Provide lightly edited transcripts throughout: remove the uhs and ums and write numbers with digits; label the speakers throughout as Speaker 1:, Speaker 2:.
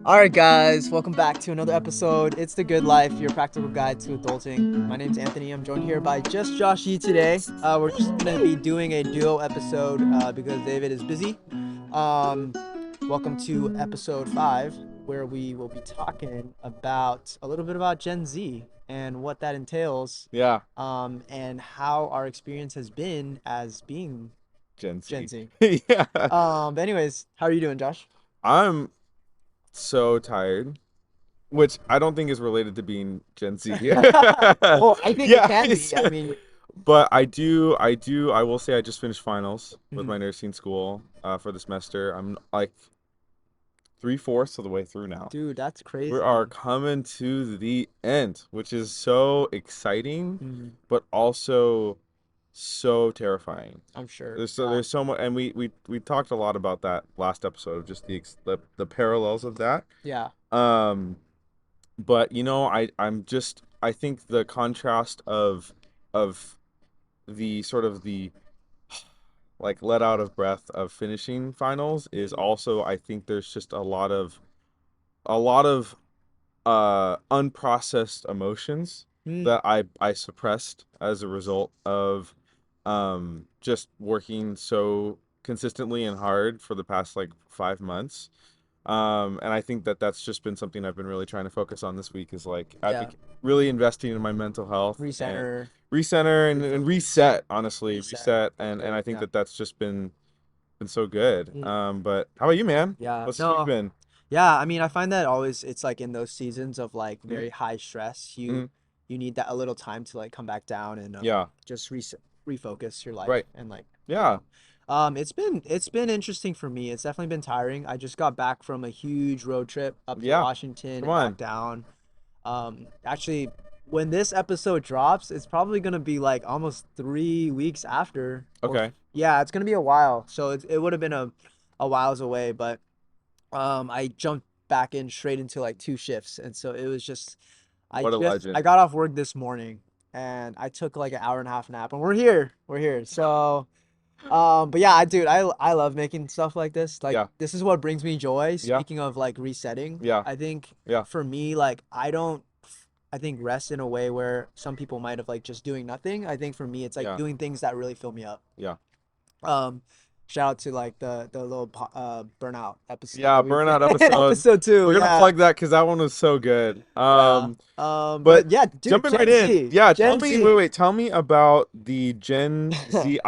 Speaker 1: All right, guys, welcome back to another episode. It's The Good Life, your practical guide to adulting. My name's Anthony. I'm joined here by just Josh Yee today. We're just going to be doing a duo episode because David is busy. Um, Welcome to episode 5, where we will be talking about a little bit about Gen Z and what that entails,
Speaker 2: Yeah,
Speaker 1: and how our experience has been as being
Speaker 2: Gen
Speaker 1: Gen
Speaker 2: Z.
Speaker 1: Z.
Speaker 2: Yeah.
Speaker 1: But anyways, how are you doing, Josh?
Speaker 2: I'm so tired, which I don't think is related to being Gen Z.
Speaker 1: Well, I think it
Speaker 2: Yeah,
Speaker 1: can be. I mean,
Speaker 2: but I will say I just finished finals with
Speaker 1: mhm.
Speaker 2: my nursing school for the semester. I'm like three-fourths of the way through now.
Speaker 1: Dude, that's
Speaker 2: We are
Speaker 1: crazy.
Speaker 2: coming to the end, which is so exciting,
Speaker 1: Mhm.
Speaker 2: but also so terrifying.
Speaker 1: I'm sure.
Speaker 2: There's so much, and we talked a lot about that last episode of just the parallels of that.
Speaker 1: Yeah.
Speaker 2: Um, but I think the contrast of the sort of the like let out of breath of finishing finals is
Speaker 1: Mhm.
Speaker 2: also, I think there's just a lot of unprocessed emotions
Speaker 1: Mm,
Speaker 2: that I suppressed as a result of just working so consistently and hard for the past like 5 months. And I think that that's just been something I've been really trying to focus on this week is like
Speaker 1: yeah.
Speaker 2: really investing in my mental health and
Speaker 1: Recenter,
Speaker 2: recenter and
Speaker 1: refocus,
Speaker 2: reset, honestly,
Speaker 1: reset.
Speaker 2: reset.
Speaker 1: That's
Speaker 2: And
Speaker 1: good.
Speaker 2: I think
Speaker 1: Yeah.
Speaker 2: that that's just been so good.
Speaker 1: Mm,
Speaker 2: But how about you, man?
Speaker 1: yeah.
Speaker 2: What's this week
Speaker 1: No.
Speaker 2: been?
Speaker 1: Yeah, I mean, I find that always it's like in those seasons of like
Speaker 2: Mm-hmm.
Speaker 1: very high stress, you
Speaker 2: Mm-hmm.
Speaker 1: you need that a little time to like come back down and
Speaker 2: Yeah.
Speaker 1: just reset, refocus your life
Speaker 2: Right.
Speaker 1: and like, you
Speaker 2: Yeah.
Speaker 1: know. It's been interesting for me. It's definitely been tiring. I just got back from a huge road trip up to
Speaker 2: Yeah.
Speaker 1: Washington
Speaker 2: Come
Speaker 1: and back
Speaker 2: on.
Speaker 1: down. Actually, when this episode drops, it's probably gonna be like almost 3 weeks after, or
Speaker 2: Okay.
Speaker 1: yeah, it's gonna be a while. So it would have been a whiles away, but I jumped back in straight into like 2 shifts, and so it was just
Speaker 2: What a
Speaker 1: I
Speaker 2: legend.
Speaker 1: got off work this morning, and I took like an hour and a half nap, and we're here. So but yeah, dude, I love making stuff like this. Like
Speaker 2: Yeah.
Speaker 1: this is what brings me joy.
Speaker 2: Yeah.
Speaker 1: Speaking of like resetting,
Speaker 2: Yeah.
Speaker 1: I think
Speaker 2: Yeah.
Speaker 1: for me, like I think rest in a way where some people might have like just doing nothing. I think for me, it's like
Speaker 2: Yeah.
Speaker 1: doing things that really fill me up.
Speaker 2: Yeah.
Speaker 1: Um, Shout out to like the little burnout episode
Speaker 2: Yeah.
Speaker 1: that we did,
Speaker 2: Burnout episode.
Speaker 1: episode 2.
Speaker 2: We're gonna
Speaker 1: Yeah,
Speaker 2: plug that because that one was so good.
Speaker 1: yeah.
Speaker 2: But
Speaker 1: But yeah, dude,
Speaker 2: jumping right
Speaker 1: Gen
Speaker 2: in.
Speaker 1: Z,
Speaker 2: Yeah. Tell
Speaker 1: Gen
Speaker 2: me. Wait.
Speaker 1: Z.
Speaker 2: Wait. Tell me about the Gen Z.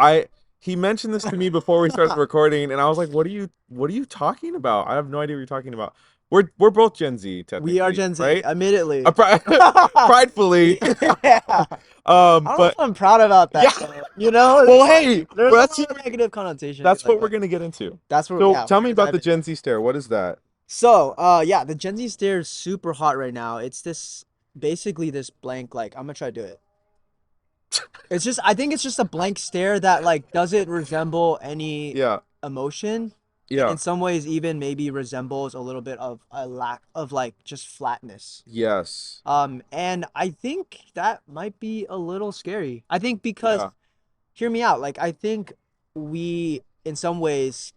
Speaker 2: He mentioned this to me before we started recording, and I was like, What are you talking about? I have no idea what you're talking about. We're both Gen Z
Speaker 1: We are
Speaker 2: technically,
Speaker 1: Gen Z,
Speaker 2: right?
Speaker 1: admittedly.
Speaker 2: Pridefully.
Speaker 1: Yeah. I don't know if
Speaker 2: But
Speaker 1: I'm proud about
Speaker 2: yeah.
Speaker 1: that though. You know, it's
Speaker 2: Well,
Speaker 1: like
Speaker 2: hey,
Speaker 1: there's a
Speaker 2: let's
Speaker 1: lot of negative connotation to
Speaker 2: That's
Speaker 1: like,
Speaker 2: what we're
Speaker 1: but
Speaker 2: gonna get into.
Speaker 1: that's what
Speaker 2: So
Speaker 1: yeah,
Speaker 2: tell
Speaker 1: we're
Speaker 2: me
Speaker 1: gonna
Speaker 2: about
Speaker 1: dive
Speaker 2: the
Speaker 1: into.
Speaker 2: Gen Z stare. What is that?
Speaker 1: So, yeah, the Gen Z stare is super hot right now. It's this basically this blank like I'm gonna try to do it. It's just I think it's just a blank stare that like doesn't resemble any
Speaker 2: Yeah,
Speaker 1: emotion, and
Speaker 2: yeah,
Speaker 1: in some ways even maybe resembles a little bit of a lack of like just flatness.
Speaker 2: yes,
Speaker 1: And I think that might be a little scary. I think because
Speaker 2: yeah,
Speaker 1: hear me out, like I think we in some ways,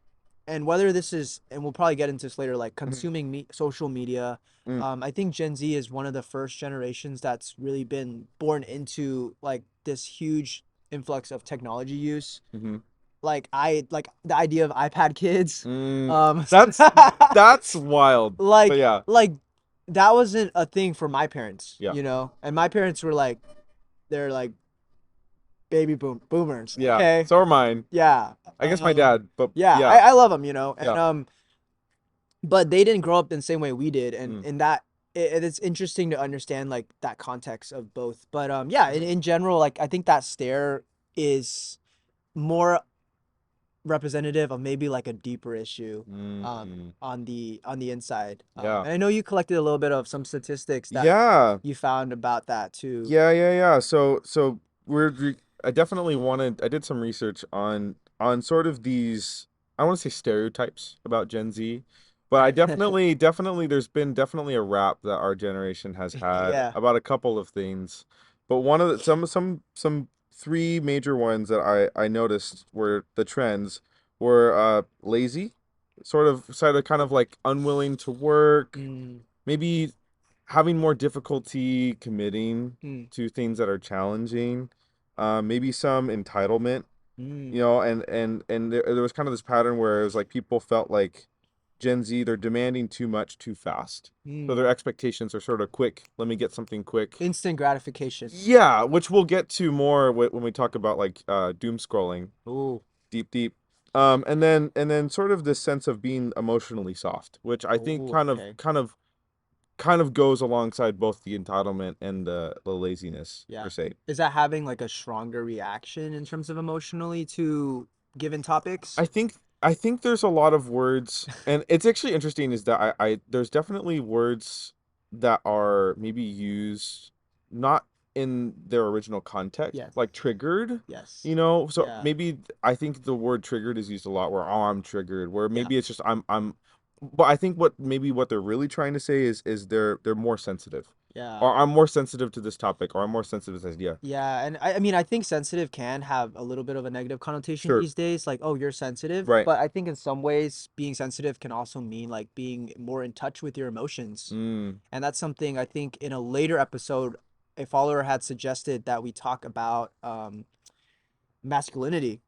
Speaker 1: and whether this is, and we'll probably get into this later, like
Speaker 2: mhm,
Speaker 1: consuming social media.
Speaker 2: mm,
Speaker 1: I think Gen Z is one of the first generations that's really been born into like this huge influx of technology use.
Speaker 2: mhm.
Speaker 1: Like I like the idea of iPad kids.
Speaker 2: Mm,
Speaker 1: Um,
Speaker 2: that's wild. But
Speaker 1: like
Speaker 2: yeah,
Speaker 1: like that wasn't a thing for my parents,
Speaker 2: yeah,
Speaker 1: you know? And my parents were like they're like boomers.
Speaker 2: yeah.
Speaker 1: Okay.
Speaker 2: So are mine.
Speaker 1: Yeah.
Speaker 2: I guess my dad, but
Speaker 1: Yeah,
Speaker 2: yeah,
Speaker 1: I love them, you know. And
Speaker 2: yeah,
Speaker 1: but they didn't grow up in the same way we did, and
Speaker 2: mm,
Speaker 1: in that it's interesting to understand like that context of both. But yeah, in general, like I think that stare is more representative of maybe like a deeper issue
Speaker 2: mm,
Speaker 1: on the inside.
Speaker 2: yeah,
Speaker 1: And I know you collected a little bit of some statistics that
Speaker 2: yeah,
Speaker 1: you found about that too.
Speaker 2: yeah. So I definitely wanted. I did some research on sort of these. I want to say stereotypes about Gen Z, but I definitely there's been definitely a rap that our generation has had
Speaker 1: Yeah.
Speaker 2: about a couple of things, but one of the some three major ones that I noticed were the trends were lazy, sort of kind of like unwilling to work,
Speaker 1: Mm,
Speaker 2: maybe having more difficulty committing
Speaker 1: mm,
Speaker 2: to things that are challenging, maybe some entitlement,
Speaker 1: mm,
Speaker 2: you know, and there was kind of this pattern where it was like people felt like Gen Z, they're demanding too much too fast. So
Speaker 1: mm.
Speaker 2: their expectations are sort of quick. Let me get something quick.
Speaker 1: Instant gratification.
Speaker 2: Yeah, which we'll get to more when we talk about like doom scrolling,
Speaker 1: Oh,
Speaker 2: deep. And then sort of this sense of being emotionally soft, which I think
Speaker 1: oh, okay.
Speaker 2: kind of goes alongside both the entitlement and the laziness per
Speaker 1: Yeah.
Speaker 2: se.
Speaker 1: Is that having like a stronger reaction in terms of emotionally to given topics?
Speaker 2: I think I think there's a lot of words, and it's actually interesting is that I there's definitely words that are maybe used not in their original context,
Speaker 1: Yes.
Speaker 2: like triggered,
Speaker 1: Yes.
Speaker 2: you know. So
Speaker 1: Yeah.
Speaker 2: maybe I think the word triggered is used a lot where oh I'm triggered, where
Speaker 1: Yeah.
Speaker 2: maybe it's just but I think what they're really trying to say is they're more sensitive.
Speaker 1: Yeah.
Speaker 2: Or I'm more sensitive to this topic, or I'm more sensitive to this idea.
Speaker 1: Yeah, and I mean I think sensitive can have a little bit of a negative connotation
Speaker 2: Sure.
Speaker 1: these days, like, oh, you're sensitive.
Speaker 2: Right.
Speaker 1: But I think in some ways being sensitive can also mean like being more in touch with your emotions.
Speaker 2: Mm.
Speaker 1: And that's something I think in a later episode, a follower had suggested that we talk about masculinity,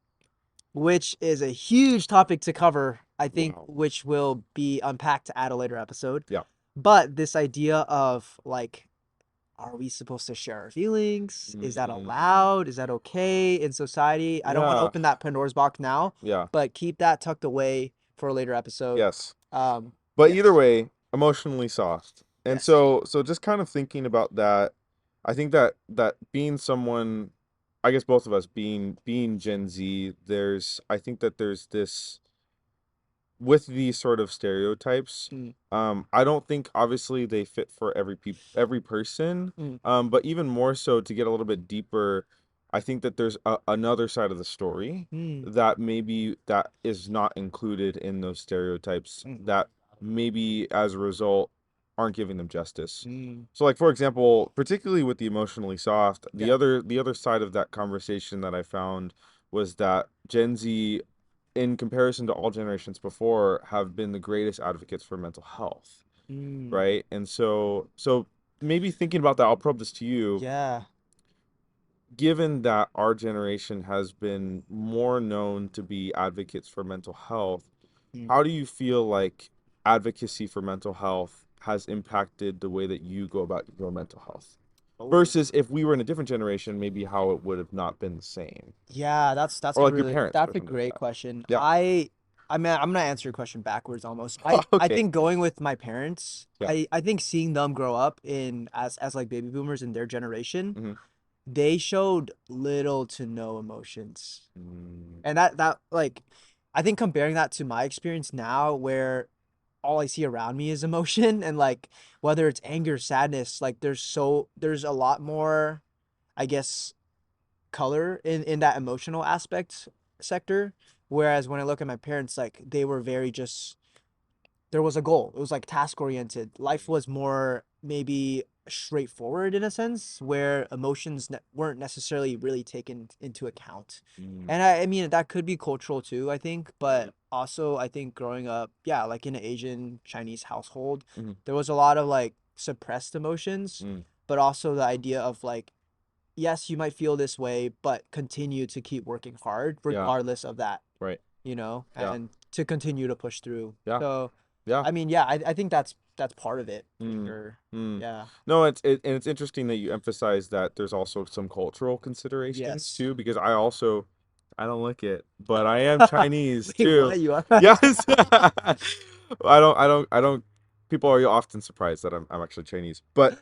Speaker 1: which is a huge topic to cover, I think,
Speaker 2: Wow.
Speaker 1: which will be unpacked at a later episode.
Speaker 2: Yeah.
Speaker 1: But this idea of like, are we supposed to share our feelings? Is that
Speaker 2: Mm.
Speaker 1: allowed? Is that okay in society? I don't want to
Speaker 2: Yeah.
Speaker 1: open that Pandora's box now,
Speaker 2: Yeah.
Speaker 1: but keep that tucked away for a later episode.
Speaker 2: Yes.
Speaker 1: Um,
Speaker 2: But either
Speaker 1: yes.
Speaker 2: way, emotionally soft. And
Speaker 1: Yes.
Speaker 2: so just kind of thinking about that, I think that being someone, I guess both of us being Gen Z, I think that there's this with these sort of stereotypes.
Speaker 1: Mm,
Speaker 2: I don't think obviously they fit for every person.
Speaker 1: mm,
Speaker 2: But even more so to get a little bit deeper, I think that there's another side of the story
Speaker 1: mm,
Speaker 2: that maybe that is not included in those stereotypes
Speaker 1: mm,
Speaker 2: that maybe as a result aren't giving them justice.
Speaker 1: mm.
Speaker 2: So like for example, particularly with the emotionally soft,
Speaker 1: Yeah.
Speaker 2: the other side of that conversation that I found was that Gen Z in comparison to all generations before, have been the greatest advocates for mental health,
Speaker 1: Mm,
Speaker 2: right? And so maybe thinking about that, I'll probe this to you.
Speaker 1: yeah.
Speaker 2: Given that our generation has been more known to be advocates for mental health,
Speaker 1: Mm.
Speaker 2: how do you feel like advocacy for mental health has impacted the way that you go about your mental health?
Speaker 1: Oh.
Speaker 2: Versus if we were in a different generation, maybe how it would have not been the same.
Speaker 1: Yeah, that's
Speaker 2: Or
Speaker 1: a
Speaker 2: like your
Speaker 1: really
Speaker 2: parents or
Speaker 1: that's a
Speaker 2: something like
Speaker 1: great
Speaker 2: that.
Speaker 1: question.
Speaker 2: Yeah.
Speaker 1: I mean I'm gonna answer your question backwards almost. I
Speaker 2: Okay.
Speaker 1: think going with my parents,
Speaker 2: Yeah.
Speaker 1: I think seeing them grow up in as like baby boomers in their generation,
Speaker 2: Mm-hmm.
Speaker 1: they showed little to no emotions.
Speaker 2: Mm,
Speaker 1: And that like I think comparing that to my experience now where all I see around me is emotion and like whether it's anger, sadness, like there's a lot more I guess color in that emotional aspect sector. Whereas when I look at my parents, like they were very just there was a goal. It was like task oriented. Life was more maybe straightforward in a sense where emotions weren't necessarily really taken into account.
Speaker 2: mm,
Speaker 1: And I mean that could be cultural too, I think, but also I think growing up, yeah, like in an Asian Chinese household,
Speaker 2: mhm,
Speaker 1: there was a lot of like suppressed emotions,
Speaker 2: mm.
Speaker 1: but also the idea of like yes, you might feel this way, but continue to keep working hard
Speaker 2: Yeah,
Speaker 1: regardless of that,
Speaker 2: right. Yeah,
Speaker 1: and to continue to push through.
Speaker 2: yeah,
Speaker 1: So,
Speaker 2: yeah.
Speaker 1: I mean, yeah, I think that's part of it for
Speaker 2: Mm,
Speaker 1: sure.
Speaker 2: mm.
Speaker 1: Yeah.
Speaker 2: No, and it's interesting that you emphasize that there's also some cultural considerations
Speaker 1: Yes.
Speaker 2: too, because I don't like it, but I am Chinese
Speaker 1: Wait,
Speaker 2: too.
Speaker 1: what? You are?
Speaker 2: Yes. I don't, people are often surprised that I'm actually Chinese, but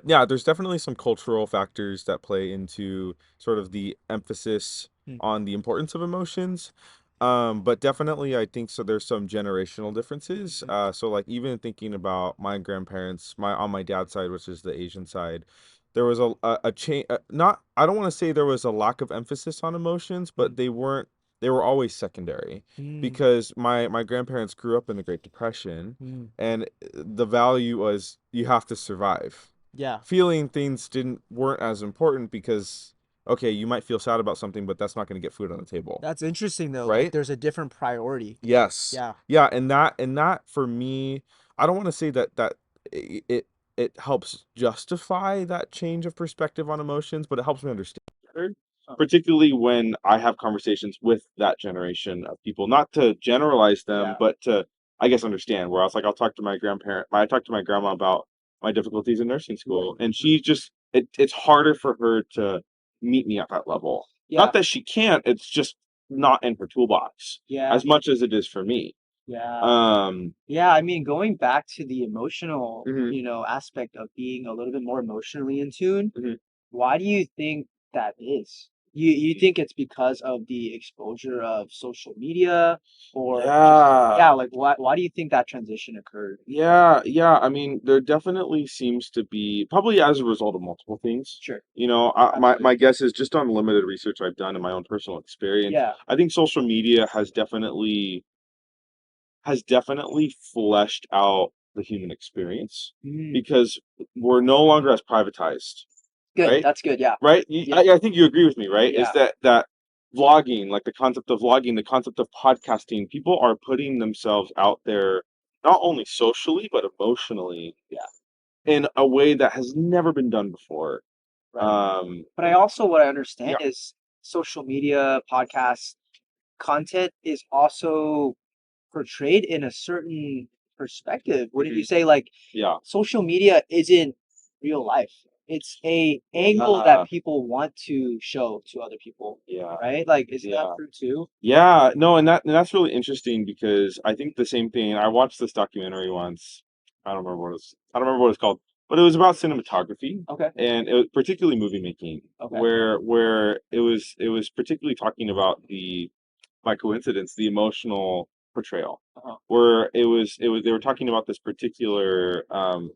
Speaker 2: yeah, there's definitely some cultural factors that play into sort of the emphasis
Speaker 1: Mm,
Speaker 2: on the importance of emotions. But definitely I think so there's some generational differences.
Speaker 1: mm,
Speaker 2: So like even thinking about my grandparents, my on my dad's side, which is the Asian side, there was a change not I don't want to say there was a lack of emphasis on emotions, but
Speaker 1: mm,
Speaker 2: they were always secondary
Speaker 1: mm,
Speaker 2: because my grandparents grew up in the Great Depression
Speaker 1: mm.
Speaker 2: and the value was you have to survive.
Speaker 1: Yeah.
Speaker 2: Feeling things didn't weren't as important because okay, you might feel sad about something, but that's not going to get food on the table,
Speaker 1: That's interesting though. Like
Speaker 2: right?
Speaker 1: there's a different priority.
Speaker 2: Yes.
Speaker 1: Yeah.
Speaker 2: Yeah, and that for me, I don't want to say that it helps justify that change of perspective on emotions, but it helps me understand better. Particularly when I have conversations with that generation of people, not to generalize them,
Speaker 1: Yeah.
Speaker 2: but to, I guess, understand. Where I was like, I'll talk to my grandparent, I talked to my grandma about my difficulties in nursing school, and she just, it's harder for her to meet me at that level.
Speaker 1: Yeah.
Speaker 2: Not that she can't, it's just not in her toolbox
Speaker 1: Yeah.
Speaker 2: as much as it is for me.
Speaker 1: Yeah. Yeah, I mean, going back to the emotional,
Speaker 2: Mhm,
Speaker 1: aspect of being a little bit more emotionally in tune,
Speaker 2: mhm.
Speaker 1: why do you think that is? You think it's because of the exposure of social media or just,
Speaker 2: Yeah.
Speaker 1: yeah, like why do you think that transition occurred?
Speaker 2: Yeah. I mean, there definitely seems to be, probably as a result of multiple things.
Speaker 1: Sure.
Speaker 2: My
Speaker 1: Absolutely.
Speaker 2: guess is just on limited research I've done in my own personal experience.
Speaker 1: Yeah.
Speaker 2: I think social media has definitely fleshed out the human experience
Speaker 1: Mm.
Speaker 2: because we're no longer as privatized,
Speaker 1: Good.
Speaker 2: right?
Speaker 1: That's good. Yeah.
Speaker 2: Right?
Speaker 1: Yeah.
Speaker 2: I think you agree with me, right? Is
Speaker 1: Yeah.
Speaker 2: that vlogging, like the concept of vlogging, the concept of podcasting, people are putting themselves out there not only socially but emotionally
Speaker 1: Yeah.
Speaker 2: in a way that has never been done before.
Speaker 1: Right. But what I understand
Speaker 2: Yeah,
Speaker 1: is social media, podcasts, content is also portrayed in a certain perspective. Wouldn't you say like
Speaker 2: yeah,
Speaker 1: social media isn't real life? It's a angle that people want to show to other people,
Speaker 2: yeah,
Speaker 1: right? Like, isn't that
Speaker 2: yeah.
Speaker 1: true too?
Speaker 2: Yeah, no, and that's really interesting because I think the same thing. I watched this documentary once. I don't remember what it's called, but it was about cinematography
Speaker 1: Okay.
Speaker 2: and it was particularly movie making,
Speaker 1: Okay.
Speaker 2: where it was particularly talking about by coincidence, the emotional portrayal,
Speaker 1: Uh-huh.
Speaker 2: where it was they were talking about this particular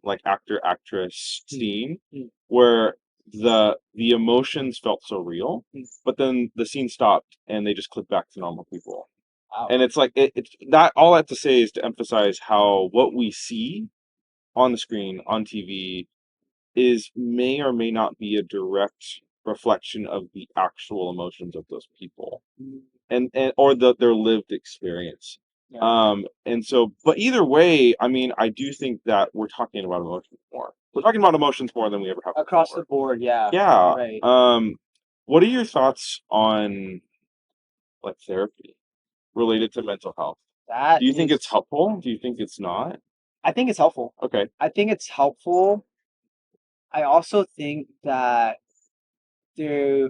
Speaker 2: like actor actress scene
Speaker 1: Mm.
Speaker 2: where the emotions felt so real,
Speaker 1: Mm.
Speaker 2: but then the scene stopped and they just clicked back to normal people.
Speaker 1: Wow.
Speaker 2: And it's like it's that all I have to say is to emphasize how what we see on the screen on TV is may or may not be a direct reflection of the actual emotions of those people
Speaker 1: Mm.
Speaker 2: and or their lived experience.
Speaker 1: Yeah.
Speaker 2: And so, but either way, I mean, I do think that we're talking about emotions more. We're talking about emotions more than we ever have
Speaker 1: Across the
Speaker 2: before.
Speaker 1: board, yeah.
Speaker 2: Yeah.
Speaker 1: Right.
Speaker 2: What are your thoughts on like therapy related to mental health?
Speaker 1: That
Speaker 2: Do you think
Speaker 1: is,
Speaker 2: it's helpful? Do you think it's not?
Speaker 1: I think it's helpful.
Speaker 2: Okay.
Speaker 1: I think it's helpful. I also think that there,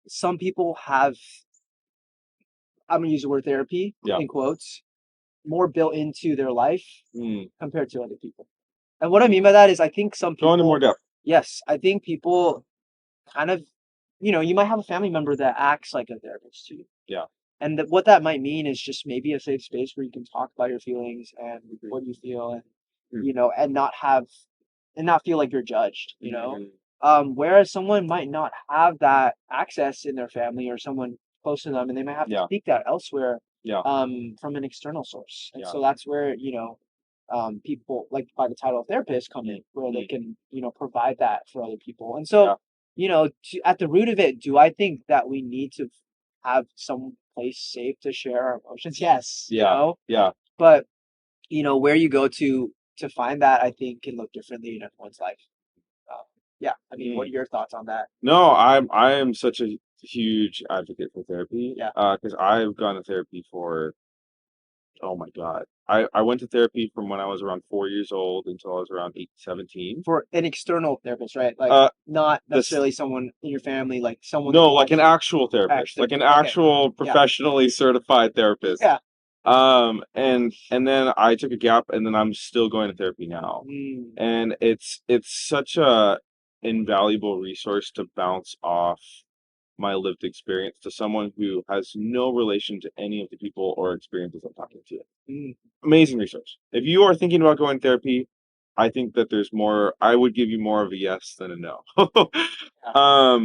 Speaker 1: some people have, I'm gonna use the word therapy
Speaker 2: Yeah.
Speaker 1: in quotes, more built into their life
Speaker 2: Mm.
Speaker 1: compared to other people. And what I mean by that is I think some
Speaker 2: Go into more
Speaker 1: people,
Speaker 2: depth.
Speaker 1: yes, I think people kind of, you might have a family member that acts like a therapist to you.
Speaker 2: Yeah.
Speaker 1: And what that might mean is just maybe a safe space where you can talk about your feelings and what you feel and, and not feel like you're judged.
Speaker 2: Mhm.
Speaker 1: Whereas someone might not have that access in their family or someone close to them, and they might have to
Speaker 2: Yeah.
Speaker 1: seek that elsewhere,
Speaker 2: Yeah.
Speaker 1: from an external source. And
Speaker 2: Yeah.
Speaker 1: so that's where, people like by the title of therapist come in, where they can, provide that for other people. And so,
Speaker 2: Yeah.
Speaker 1: at the root of it, do I think that we need to have some place safe to share our emotions? Yes,
Speaker 2: Yeah. Yeah.
Speaker 1: but where you go to find that, I think can look differently in everyone's life. Um, yeah, I mean, what
Speaker 2: Mm.
Speaker 1: are your thoughts on that?
Speaker 2: No, I am such a huge advocate for therapy.
Speaker 1: Yeah.
Speaker 2: Because I've gone to therapy for, oh my God. I went to therapy from when I was around 4 years old until I was around 17.
Speaker 1: For an external therapist, right? Like not
Speaker 2: This
Speaker 1: necessarily someone in your family, like someone that
Speaker 2: No,
Speaker 1: you
Speaker 2: like an
Speaker 1: actually
Speaker 2: actual therapist, like an
Speaker 1: okay.
Speaker 2: actual
Speaker 1: Yeah.
Speaker 2: professionally certified therapist.
Speaker 1: Yeah.
Speaker 2: And then I took a gap, and then I'm still going to therapy now,
Speaker 1: Mm.
Speaker 2: and it's such a invaluable resource to bounce off my lived experience to someone who has no relation to any of the people or experiences I'm talking to.
Speaker 1: Mm.
Speaker 2: Amazing resource. If you are thinking about going to therapy, I think that there's more. I would give you more of a yes than a no.
Speaker 1: Yeah.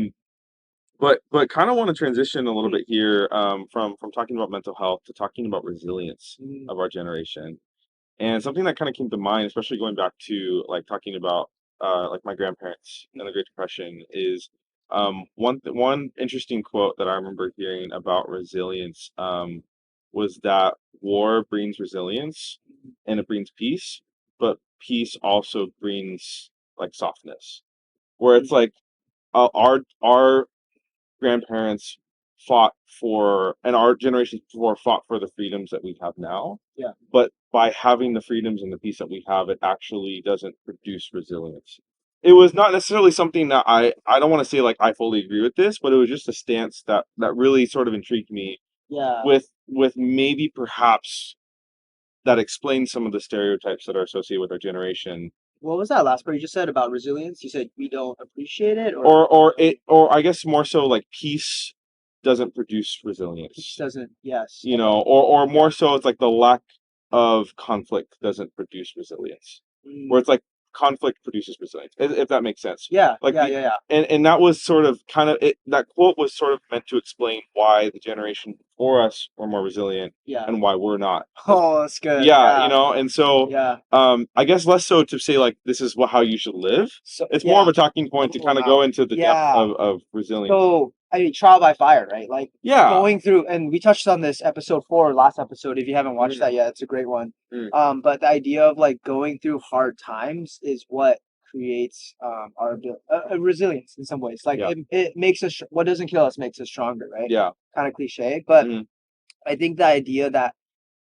Speaker 2: But kind of want to transition a little bit here from talking about mental health to talking about resilience
Speaker 1: Mm.
Speaker 2: of our generation. And something that kind of came to mind, especially going back to like talking about like my grandparents and the Great Depression, is One interesting quote that I remember hearing about resilience was that war brings resilience and it brings peace, but peace also brings like softness. Where it's like our grandparents fought for, and our generation before fought for the freedoms that we have now.
Speaker 1: Yeah.
Speaker 2: But by having the freedoms and the peace that we have, it actually doesn't produce resilience. It was not necessarily something that I don't want to say like I fully agree with this, but it was just a stance that really sort of intrigued me.
Speaker 1: Yeah.
Speaker 2: With maybe perhaps that explains some of the stereotypes that are associated with our generation.
Speaker 1: What was that last part you just said about resilience? You said we don't appreciate it,
Speaker 2: Or I guess more so like peace doesn't produce resilience.
Speaker 1: peace doesn't. Yes.
Speaker 2: You know, or more so it's like the lack of conflict doesn't produce resilience. Where it's like conflict produces resilience, if that makes sense.
Speaker 1: Yeah.
Speaker 2: Like
Speaker 1: Yeah.
Speaker 2: and that was sort of kind of it, that quote was sort of meant to explain why the generation before us were more resilient
Speaker 1: Yeah.
Speaker 2: and why we're not.
Speaker 1: Oh, that's good.
Speaker 2: Yeah, you know, and so
Speaker 1: Yeah.
Speaker 2: I guess less so to say like this is how you should live.
Speaker 1: So
Speaker 2: It's more of a talking point to
Speaker 1: Oh,
Speaker 2: kind of
Speaker 1: wow.
Speaker 2: go into the depth of resilience.
Speaker 1: So, I mean, trial by fire, right? Like
Speaker 2: Yeah.
Speaker 1: going through, and we touched on this episode 4, last episode. If you haven't watched that yet, it's a great one. But the idea of like going through hard times is what creates our resilience in some ways. Like it makes us, what doesn't kill us makes us stronger, right?
Speaker 2: Yeah.
Speaker 1: Kind of cliche, but I think the idea that,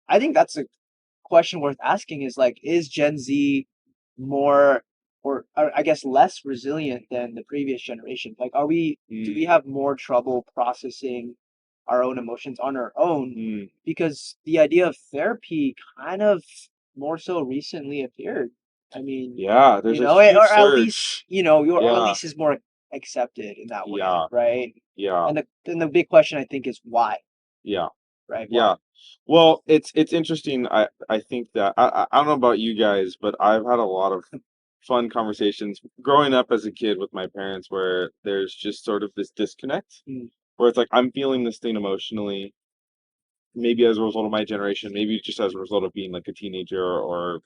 Speaker 1: I think that's a question worth asking is like, is Gen Z more, or I guess less resilient than the previous generation? Like, do we have more trouble processing our own emotions on our own? Because the idea of therapy kind of more so recently appeared. I mean,
Speaker 2: Yeah, there's
Speaker 1: you
Speaker 2: a
Speaker 1: know,
Speaker 2: huge
Speaker 1: or at
Speaker 2: surge.
Speaker 1: least, you know, or at
Speaker 2: Yeah.
Speaker 1: least is more accepted in that way,
Speaker 2: Yeah.
Speaker 1: right?
Speaker 2: Yeah.
Speaker 1: And the big question I think is why,
Speaker 2: Yeah.
Speaker 1: right?
Speaker 2: Yeah. Well, it's interesting. I think that I don't know about you guys, but I've had a lot of fun conversations growing up as a kid with my parents where there's just sort of this disconnect where it's like I'm feeling this thing emotionally, maybe as a result of my generation, maybe just as a result of being like a teenager or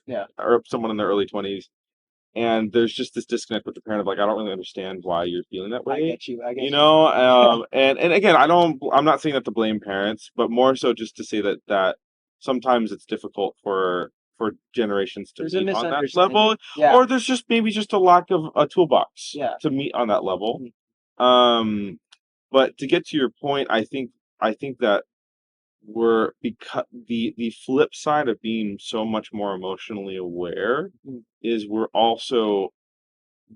Speaker 2: someone in their early 20s. And there's just this disconnect with the parent of like, I don't really understand why you're feeling that way.
Speaker 1: I get you.
Speaker 2: You know, and again, I'm not saying that to blame parents, but more so just to say that sometimes it's difficult for generations to
Speaker 1: There's a
Speaker 2: meet on that
Speaker 1: misunderstanding.
Speaker 2: level,
Speaker 1: Yeah.
Speaker 2: or there's just maybe just a lack of a toolbox
Speaker 1: Yeah.
Speaker 2: to meet on that level. But to get to your point, I think that we're because the flip side of being so much more emotionally aware is we're also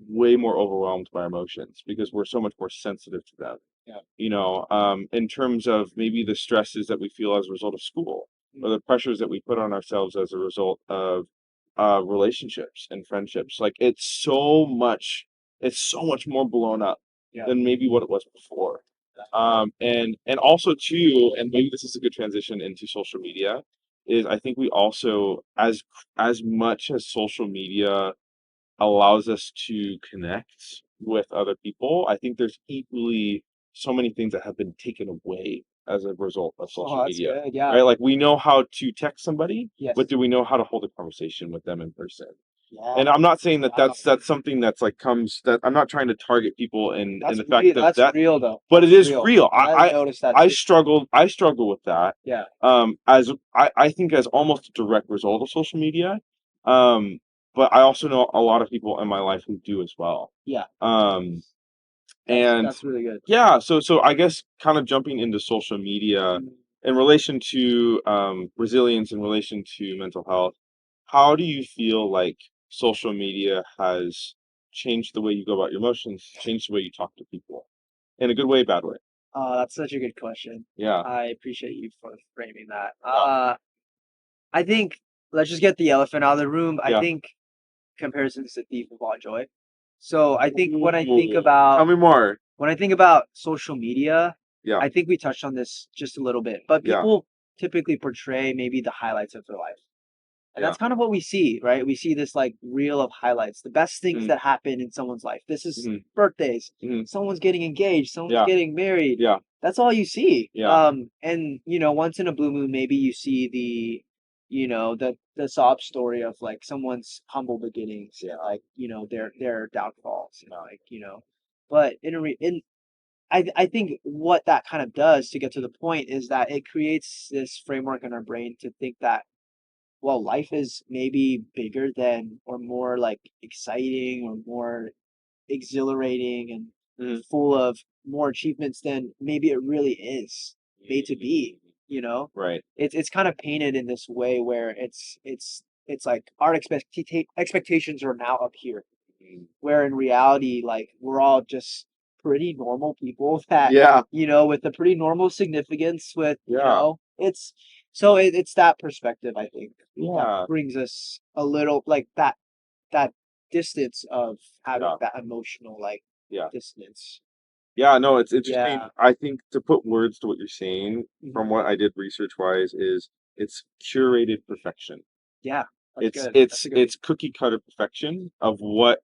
Speaker 2: way more overwhelmed by emotions because we're so much more sensitive to them.
Speaker 1: Yeah.
Speaker 2: You know, in terms of maybe the stresses that we feel as a result of school or the pressures that we put on ourselves as a result of relationships and friendships. Like it's so much more blown up than maybe what it was before. And also too, and maybe this is a good transition into social media, is I think we also as much as social media allows us to connect with other people, I think there's equally so many things that have been taken away as a result of social media.
Speaker 1: Good. Yeah.
Speaker 2: Right? Like we know how to text somebody,
Speaker 1: Yes.
Speaker 2: but do we know how to hold a conversation with them in person?
Speaker 1: Yeah.
Speaker 2: And I'm not saying that
Speaker 1: Wow.
Speaker 2: that's something that's like comes that I'm not trying to target people in the fact
Speaker 1: real,
Speaker 2: that
Speaker 1: that's real though.
Speaker 2: but
Speaker 1: That's
Speaker 2: it is real.
Speaker 1: I noticed that
Speaker 2: I
Speaker 1: too.
Speaker 2: struggle with that.
Speaker 1: Yeah.
Speaker 2: As I think as almost a direct result of social media. But I also know a lot of people in my life who do as well.
Speaker 1: Yeah.
Speaker 2: And
Speaker 1: That's really good.
Speaker 2: yeah, so I guess kind of jumping into social media in relation to resilience, in relation to mental health, how do you feel like social media has changed the way you go about your emotions, changed the way you talk to people, in a good way, bad way?
Speaker 1: That's such a good question.
Speaker 2: Yeah.
Speaker 1: I appreciate you for framing that.
Speaker 2: Yeah.
Speaker 1: I think let's just get the elephant out of the room. I
Speaker 2: Yeah.
Speaker 1: think comparison is the thief of all joy. So I think when I
Speaker 2: Ooh,
Speaker 1: think
Speaker 2: tell
Speaker 1: about
Speaker 2: me more.
Speaker 1: social media,
Speaker 2: Yeah.
Speaker 1: I think we touched on this just a little bit, but
Speaker 2: Yeah.
Speaker 1: people typically portray maybe the highlights of their life. And
Speaker 2: Yeah.
Speaker 1: that's kind of what we see, right? We see this like reel of highlights, the best things that happen in someone's life. This is birthdays, someone's getting engaged, someone's getting married.
Speaker 2: Yeah.
Speaker 1: That's all you see.
Speaker 2: Yeah.
Speaker 1: And you know, once in a blue moon, maybe you see the sob story of like someone's humble beginnings, like, you know, their downfalls, like, you know. But in I think what that kind of does to get to the point is that it creates this framework in our brain to think that, well, life is maybe bigger than or more like exciting or more exhilarating and
Speaker 2: Mhm.
Speaker 1: full of more achievements than maybe it really is made to be, you know?
Speaker 2: Right.
Speaker 1: It's kind of painted in this way where it's like our expectations are now up here,
Speaker 2: Mm.
Speaker 1: where in reality, like we're all just pretty normal people that,
Speaker 2: Yeah.
Speaker 1: with a pretty normal significance with,
Speaker 2: Yeah.
Speaker 1: it's so it's that perspective, I think, that
Speaker 2: Yeah.
Speaker 1: brings us a little like that distance of having
Speaker 2: Yeah.
Speaker 1: that emotional like
Speaker 2: Yeah.
Speaker 1: distance.
Speaker 2: Yeah, no, it's interesting.
Speaker 1: Yeah.
Speaker 2: I think to put words to what you're saying,
Speaker 1: Mhm.
Speaker 2: from what I did research wise, is it's curated perfection.
Speaker 1: Yeah. That's
Speaker 2: It's
Speaker 1: good. That's
Speaker 2: it's
Speaker 1: a good
Speaker 2: it's cookie cutter perfection of what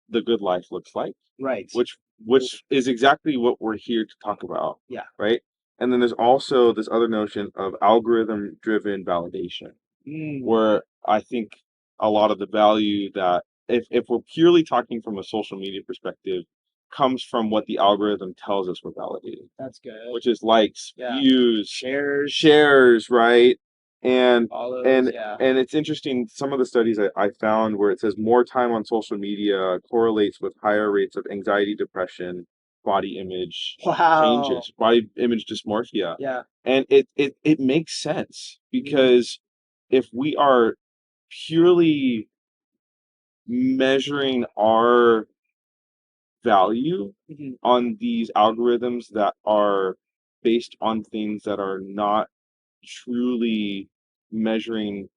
Speaker 2: the good life looks like,
Speaker 1: right.
Speaker 2: which is exactly what we're here to talk about,
Speaker 1: Yeah.
Speaker 2: right? And then there's also this other notion of algorithm driven validation,
Speaker 1: Mm,
Speaker 2: where I think a lot of the value that if we're purely talking from a social media perspective comes from what the algorithm tells us we're validating,
Speaker 1: that's good.
Speaker 2: which is likes,
Speaker 1: Yeah.
Speaker 2: views,
Speaker 1: Shares,
Speaker 2: shares, right? And
Speaker 1: follows.
Speaker 2: and
Speaker 1: Yeah.
Speaker 2: and it's interesting, some of the studies I found where it says more time on social media correlates with higher rates of anxiety, depression, body image
Speaker 1: Wow.
Speaker 2: changes, body image dysmorphia.
Speaker 1: Yeah.
Speaker 2: And it makes sense
Speaker 1: Mm,
Speaker 2: because if we are purely measuring our value
Speaker 1: mhm.
Speaker 2: on these algorithms that are based on things that are not truly measuring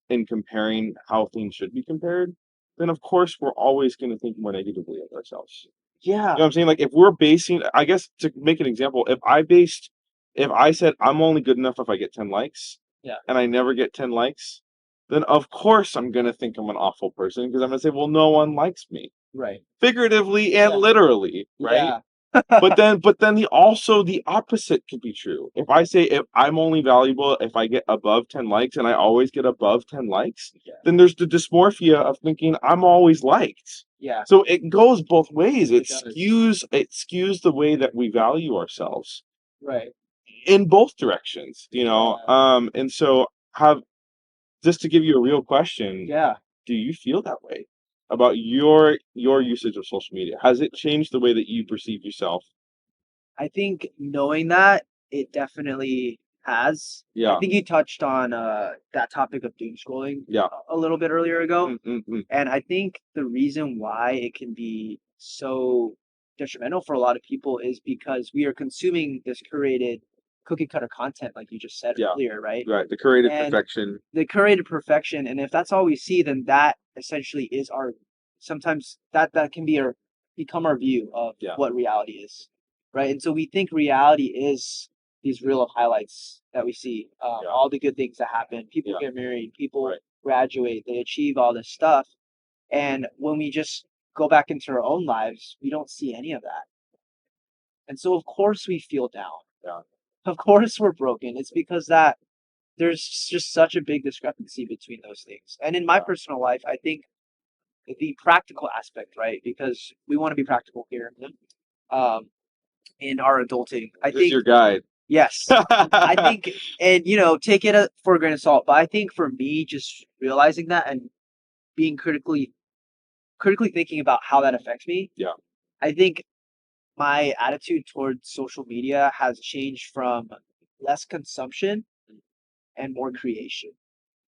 Speaker 2: and comparing how things should be compared, then of course we're always going to think more negatively of ourselves. You
Speaker 1: Yeah.
Speaker 2: know what I'm saying? Like if we're basing, I guess to make an example, if I said I'm only good enough if I get 10 likes
Speaker 1: Yeah.
Speaker 2: and I never get 10 likes, then of course I'm going to think I'm an awful person because I'm going to say, well, no one likes me,
Speaker 1: Right.
Speaker 2: figuratively and
Speaker 1: Yeah.
Speaker 2: literally, right?
Speaker 1: Yeah.
Speaker 2: But then the opposite could be true. If I say if I'm only valuable if I get above 10 likes and I always get above 10 likes,
Speaker 1: Yeah.
Speaker 2: then there's the dysmorphia of thinking I'm always liked.
Speaker 1: Yeah.
Speaker 2: So it goes both ways. It
Speaker 1: It does.
Speaker 2: skews the way that we value ourselves
Speaker 1: Right.
Speaker 2: in both directions,
Speaker 1: Yeah.
Speaker 2: and so have just to give you a real question,
Speaker 1: Yeah.
Speaker 2: do you feel that way about your usage of social media? Has it changed the way that you perceive yourself?
Speaker 1: I think knowing that it definitely has. I
Speaker 2: Yeah.
Speaker 1: think you touched on that topic of doom scrolling
Speaker 2: Yeah.
Speaker 1: a little bit earlier ago.
Speaker 2: Mm.
Speaker 1: And I think the reason why it can be so detrimental for a lot of people is because we are consuming this curated cookie cutter content, like you just said
Speaker 2: Yeah.
Speaker 1: earlier, right?
Speaker 2: Right. The curated
Speaker 1: And
Speaker 2: perfection.
Speaker 1: the curated perfection, and if that's all we see, then that essentially is our sometimes that can be our become our view of
Speaker 2: Yeah.
Speaker 1: what reality is, right? And so we think reality is these real highlights that we see,
Speaker 2: Yeah.
Speaker 1: all the good things that happen. People
Speaker 2: Yeah.
Speaker 1: get married, people
Speaker 2: Right.
Speaker 1: graduate, they achieve all this stuff, and when we just go back into our own lives, we don't see any of that. And so of course we feel down.
Speaker 2: Yeah.
Speaker 1: Of course we're broken. It's because that there's just such a big discrepancy between those things. And in my
Speaker 2: Yeah.
Speaker 1: personal life, I think the practical aspect, right? Because we want to be practical here. Um, in our adulting, I
Speaker 2: This is
Speaker 1: think
Speaker 2: your guide.
Speaker 1: yes, I think, and take it for a grain of salt. But I think for me, just realizing that and being critically thinking about how that affects me,
Speaker 2: Yeah.
Speaker 1: I think my attitude towards social media has changed from less consumption and more creation.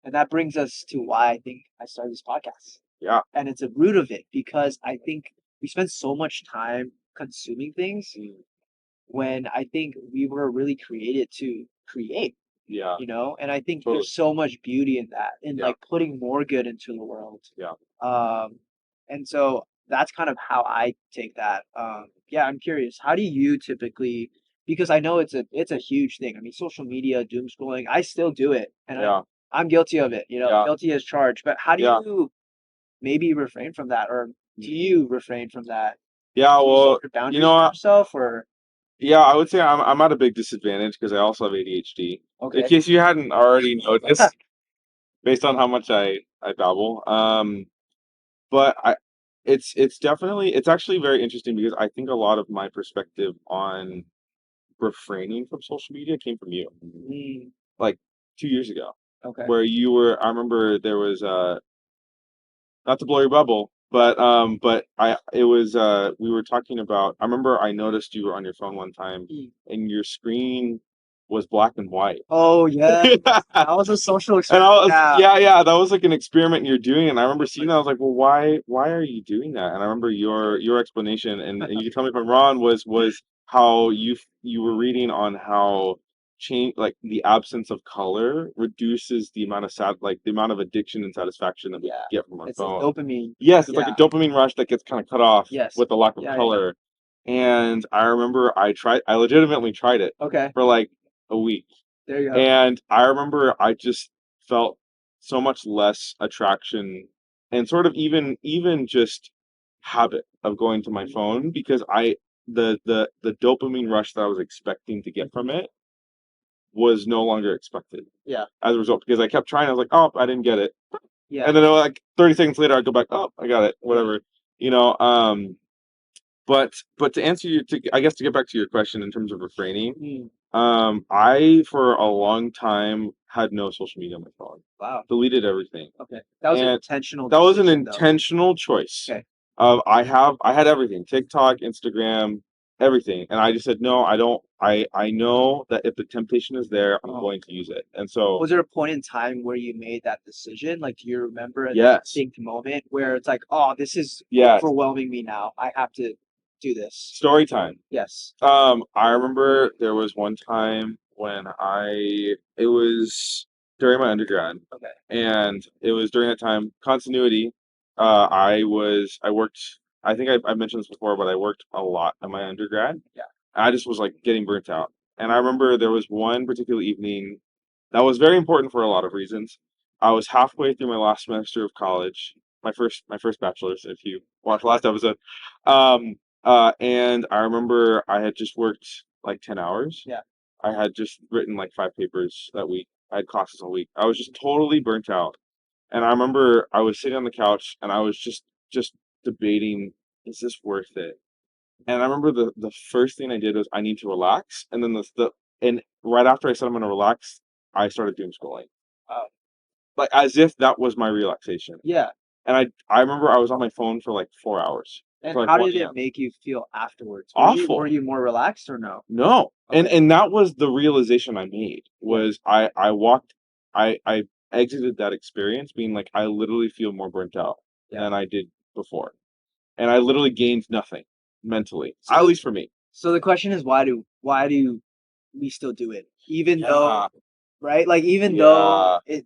Speaker 1: And that brings us to why I think I started this podcast.
Speaker 2: Yeah.
Speaker 1: And it's a root of it because I think we spend so much time consuming things
Speaker 2: Mm.
Speaker 1: when I think we were really created to create,
Speaker 2: Yeah.
Speaker 1: and I think
Speaker 2: Totally.
Speaker 1: there's so much beauty in that, in
Speaker 2: Yeah.
Speaker 1: like putting more good into the world.
Speaker 2: Yeah.
Speaker 1: Um, and so that's kind of how I take that. Yeah, I'm curious. How do you typically? Because I know it's a huge thing. I mean, social media, doom scrolling. I still do it, and
Speaker 2: Yeah.
Speaker 1: I'm guilty of it.
Speaker 2: Yeah.
Speaker 1: Guilty as charged. But how do
Speaker 2: Yeah.
Speaker 1: you maybe refrain from that, or do you refrain from that?
Speaker 2: Yeah.
Speaker 1: Do you set
Speaker 2: Well,
Speaker 1: your boundaries for yourself, or
Speaker 2: yeah, I would say I'm at a big disadvantage because I also have ADHD. In
Speaker 1: okay?
Speaker 2: case you hadn't already noticed, based on how much I babble. But it's actually very interesting because I think a lot of my perspective on refraining from social media came from you,
Speaker 1: Mm,
Speaker 2: like 2 years ago,
Speaker 1: okay.
Speaker 2: where you were. I remember there was not to blow your bubble, but I it was we were talking about. I remember I noticed you were on your phone one time,
Speaker 1: Mm.
Speaker 2: and your screen was black and white.
Speaker 1: Oh yeah, that
Speaker 2: And
Speaker 1: was a social
Speaker 2: I
Speaker 1: experiment.
Speaker 2: was,
Speaker 1: Yeah.
Speaker 2: yeah, that was like an experiment you're doing, and I remember seeing that. I was like, well, why are you doing that? And I remember your explanation, and you can tell me if I'm wrong, was how you were reading on how change like the absence of color reduces the amount of the amount of addiction and satisfaction that we
Speaker 1: Yeah.
Speaker 2: get from our
Speaker 1: It's a
Speaker 2: phone.
Speaker 1: dopamine.
Speaker 2: Yes, it's like a
Speaker 1: Yeah.
Speaker 2: dopamine rush that gets kind of cut off
Speaker 1: Yes.
Speaker 2: with the lack of
Speaker 1: Yeah, yeah.
Speaker 2: color. And I remember I legitimately tried it
Speaker 1: Okay.
Speaker 2: for like a week.
Speaker 1: There you go.
Speaker 2: And I remember I just felt so much less attraction and sort of even just habit of going to my phone because the dopamine rush that I was expecting to get from it was no longer expected
Speaker 1: Yeah.
Speaker 2: as a result because I kept trying. I was like, oh, I didn't get it.
Speaker 1: Yeah.
Speaker 2: And then like 30 seconds later, I'd go back, oh, I got it, whatever. You know, but to answer I guess to get back to your question in terms of refraining,
Speaker 1: Mm.
Speaker 2: I for a long time had no social media on my phone.
Speaker 1: Wow.
Speaker 2: Deleted everything.
Speaker 1: Okay. That was an
Speaker 2: And
Speaker 1: intentional
Speaker 2: that was an
Speaker 1: decision, though.
Speaker 2: intentional choice.
Speaker 1: Okay.
Speaker 2: I had everything. TikTok, Instagram, everything. And I just said, no, I don't I know that if the temptation is there, I'm
Speaker 1: Oh.
Speaker 2: going to use it. And so
Speaker 1: Was there a point in time where you made that decision? Like, do you remember a
Speaker 2: yes.
Speaker 1: distinct moment where it's like, oh, this is
Speaker 2: Yes.
Speaker 1: overwhelming me now. I have to do this.
Speaker 2: Story time.
Speaker 1: Yes.
Speaker 2: I remember there was one time when it was during my undergrad,
Speaker 1: Okay.
Speaker 2: and it was during that time continuity. I worked. I think I mentioned this before, but I worked a lot in my undergrad.
Speaker 1: Yeah.
Speaker 2: I just was like getting burnt out, and I remember there was one particular evening that was very important for a lot of reasons. I was halfway through my last semester of college, my first bachelor's. If you watched the last episode, um, and I remember I had just worked like 10 hours.
Speaker 1: Yeah.
Speaker 2: I had just written like 5 papers that week. I had classes all week. I was just totally burnt out. And I remember I was sitting on the couch and I was just debating, is this worth it? And I remember the first thing I did was I need to relax. And then and right after I said I'm gonna relax, I started doom scrolling.
Speaker 1: Uh,
Speaker 2: Like as if that was my relaxation.
Speaker 1: yeah.
Speaker 2: And I remember I was on my phone for like 4 hours.
Speaker 1: And
Speaker 2: For like
Speaker 1: how
Speaker 2: 1
Speaker 1: did it
Speaker 2: a.m.
Speaker 1: make you feel afterwards? Were
Speaker 2: Awful.
Speaker 1: you more relaxed or no?
Speaker 2: No. And
Speaker 1: Okay.
Speaker 2: and that was the realization I made
Speaker 1: Yeah.
Speaker 2: was I exited that experience being like I literally feel more burnt out
Speaker 1: Yeah.
Speaker 2: than I did before. And I literally gained nothing mentally.
Speaker 1: So
Speaker 2: At
Speaker 1: the,
Speaker 2: least for me.
Speaker 1: so the question is, why do we still do it? Even though,
Speaker 2: Yeah.
Speaker 1: right? Like, even though
Speaker 2: Yeah.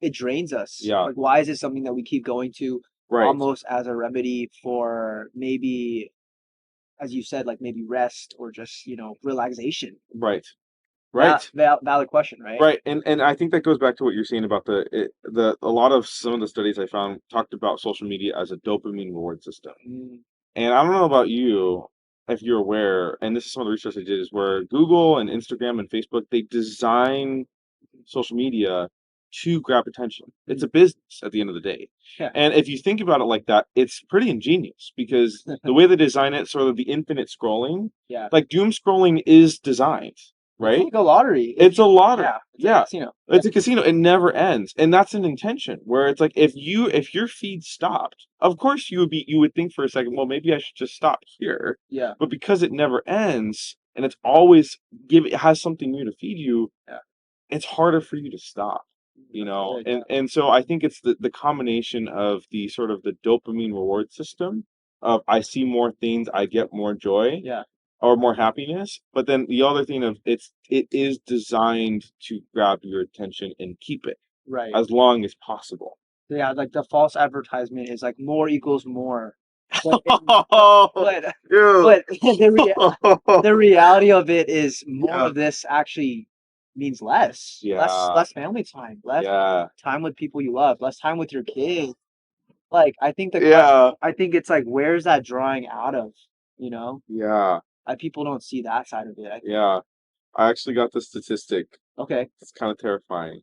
Speaker 1: it drains us.
Speaker 2: Yeah.
Speaker 1: Like, why is it something that we keep going to
Speaker 2: Right.
Speaker 1: almost as a remedy for maybe, as you said, like maybe rest or just, relaxation?
Speaker 2: Right. Right.
Speaker 1: Valid question, right?
Speaker 2: Right. And I think that goes back to what you're saying about the a lot of some of the studies I found talked about social media as a dopamine reward system.
Speaker 1: Mm,
Speaker 2: And I don't know about you, if you're aware, and this is some of the research I did, is where Google and Instagram and Facebook, they design social media to grab attention. It's a business at the end of the day.
Speaker 1: yeah.
Speaker 2: And if you think about it like that, it's pretty ingenious because the way they design it, sort of the infinite scrolling,
Speaker 1: Yeah.
Speaker 2: like doom scrolling is designed,
Speaker 1: It's
Speaker 2: right?
Speaker 1: like a lottery.
Speaker 2: It's a lottery.
Speaker 1: Yeah. It's like
Speaker 2: Yeah.
Speaker 1: a casino.
Speaker 2: It's a casino. It never ends. And that's an intention where it's like if your feed stopped, of course you would think for a second, well, maybe I should just stop here.
Speaker 1: Yeah.
Speaker 2: But because it never ends and it's always it has something new to feed you,
Speaker 1: Yeah.
Speaker 2: it's harder for you to stop, you know.
Speaker 1: Good,
Speaker 2: And so I think it's the combination of the sort of the dopamine reward system of I see more things, I get more joy
Speaker 1: yeah.
Speaker 2: or more happiness. But then the other thing of it is designed to grab your attention and keep it
Speaker 1: Right.
Speaker 2: as long as possible.
Speaker 1: Yeah, like the false advertisement is like more equals more. But
Speaker 2: Oh,
Speaker 1: but
Speaker 2: dude.
Speaker 1: but the reality of it is more
Speaker 2: Yeah.
Speaker 1: of this actually means less.
Speaker 2: Yeah.
Speaker 1: Less family time, less
Speaker 2: Yeah.
Speaker 1: time with people you love, less time with your kids. Like I think
Speaker 2: Yeah.
Speaker 1: I think it's like where's that drawing out of, you know?
Speaker 2: Yeah.
Speaker 1: People don't see that side of it.
Speaker 2: Yeah. I actually got the statistic.
Speaker 1: Okay,
Speaker 2: It's kind of terrifying.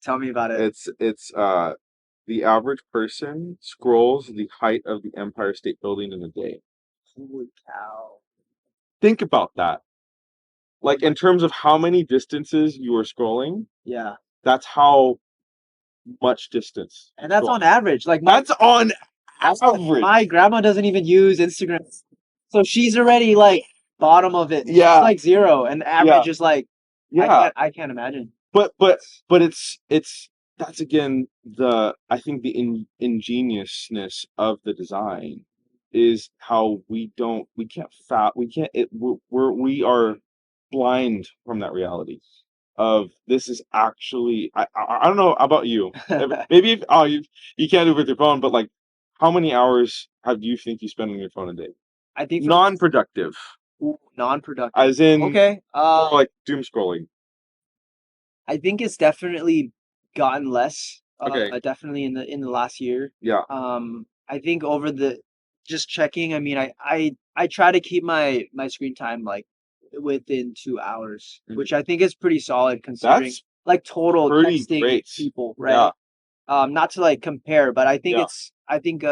Speaker 1: tell me about it.
Speaker 2: It's the average person scrolls the height of the Empire State Building in a day.
Speaker 1: Holy cow.
Speaker 2: Think about that. Like in terms of how many distances you are scrolling,
Speaker 1: Yeah.
Speaker 2: that's how much distance.
Speaker 1: And that's on average. Like
Speaker 2: That's on
Speaker 1: my
Speaker 2: average.
Speaker 1: grandma doesn't even use Instagram. So she's already like bottom of it. She's
Speaker 2: Yeah,
Speaker 1: like zero. And the
Speaker 2: yeah,
Speaker 1: average is like
Speaker 2: yeah.
Speaker 1: I can't imagine.
Speaker 2: But it's that's again the I think the ingeniousness of the design is how we can't we can't we are blind from that reality of this is actually I don't know about you. Maybe you can't do it with your phone, but like how many hours have you think you spend on your phone a day?
Speaker 1: I think for
Speaker 2: Non-productive,
Speaker 1: non-productive.
Speaker 2: as in
Speaker 1: Okay.
Speaker 2: more like doom scrolling.
Speaker 1: I think it's definitely gotten less.
Speaker 2: Okay.
Speaker 1: Definitely in the last year.
Speaker 2: Yeah.
Speaker 1: I think over the just checking. I mean, I try to keep my screen time like within 2 hours,
Speaker 2: Mhm.
Speaker 1: which I think is pretty solid considering
Speaker 2: That's
Speaker 1: like total
Speaker 2: pretty
Speaker 1: texting
Speaker 2: great.
Speaker 1: people,
Speaker 2: Yeah.
Speaker 1: right? Not to like compare, but
Speaker 2: Yeah.
Speaker 1: I think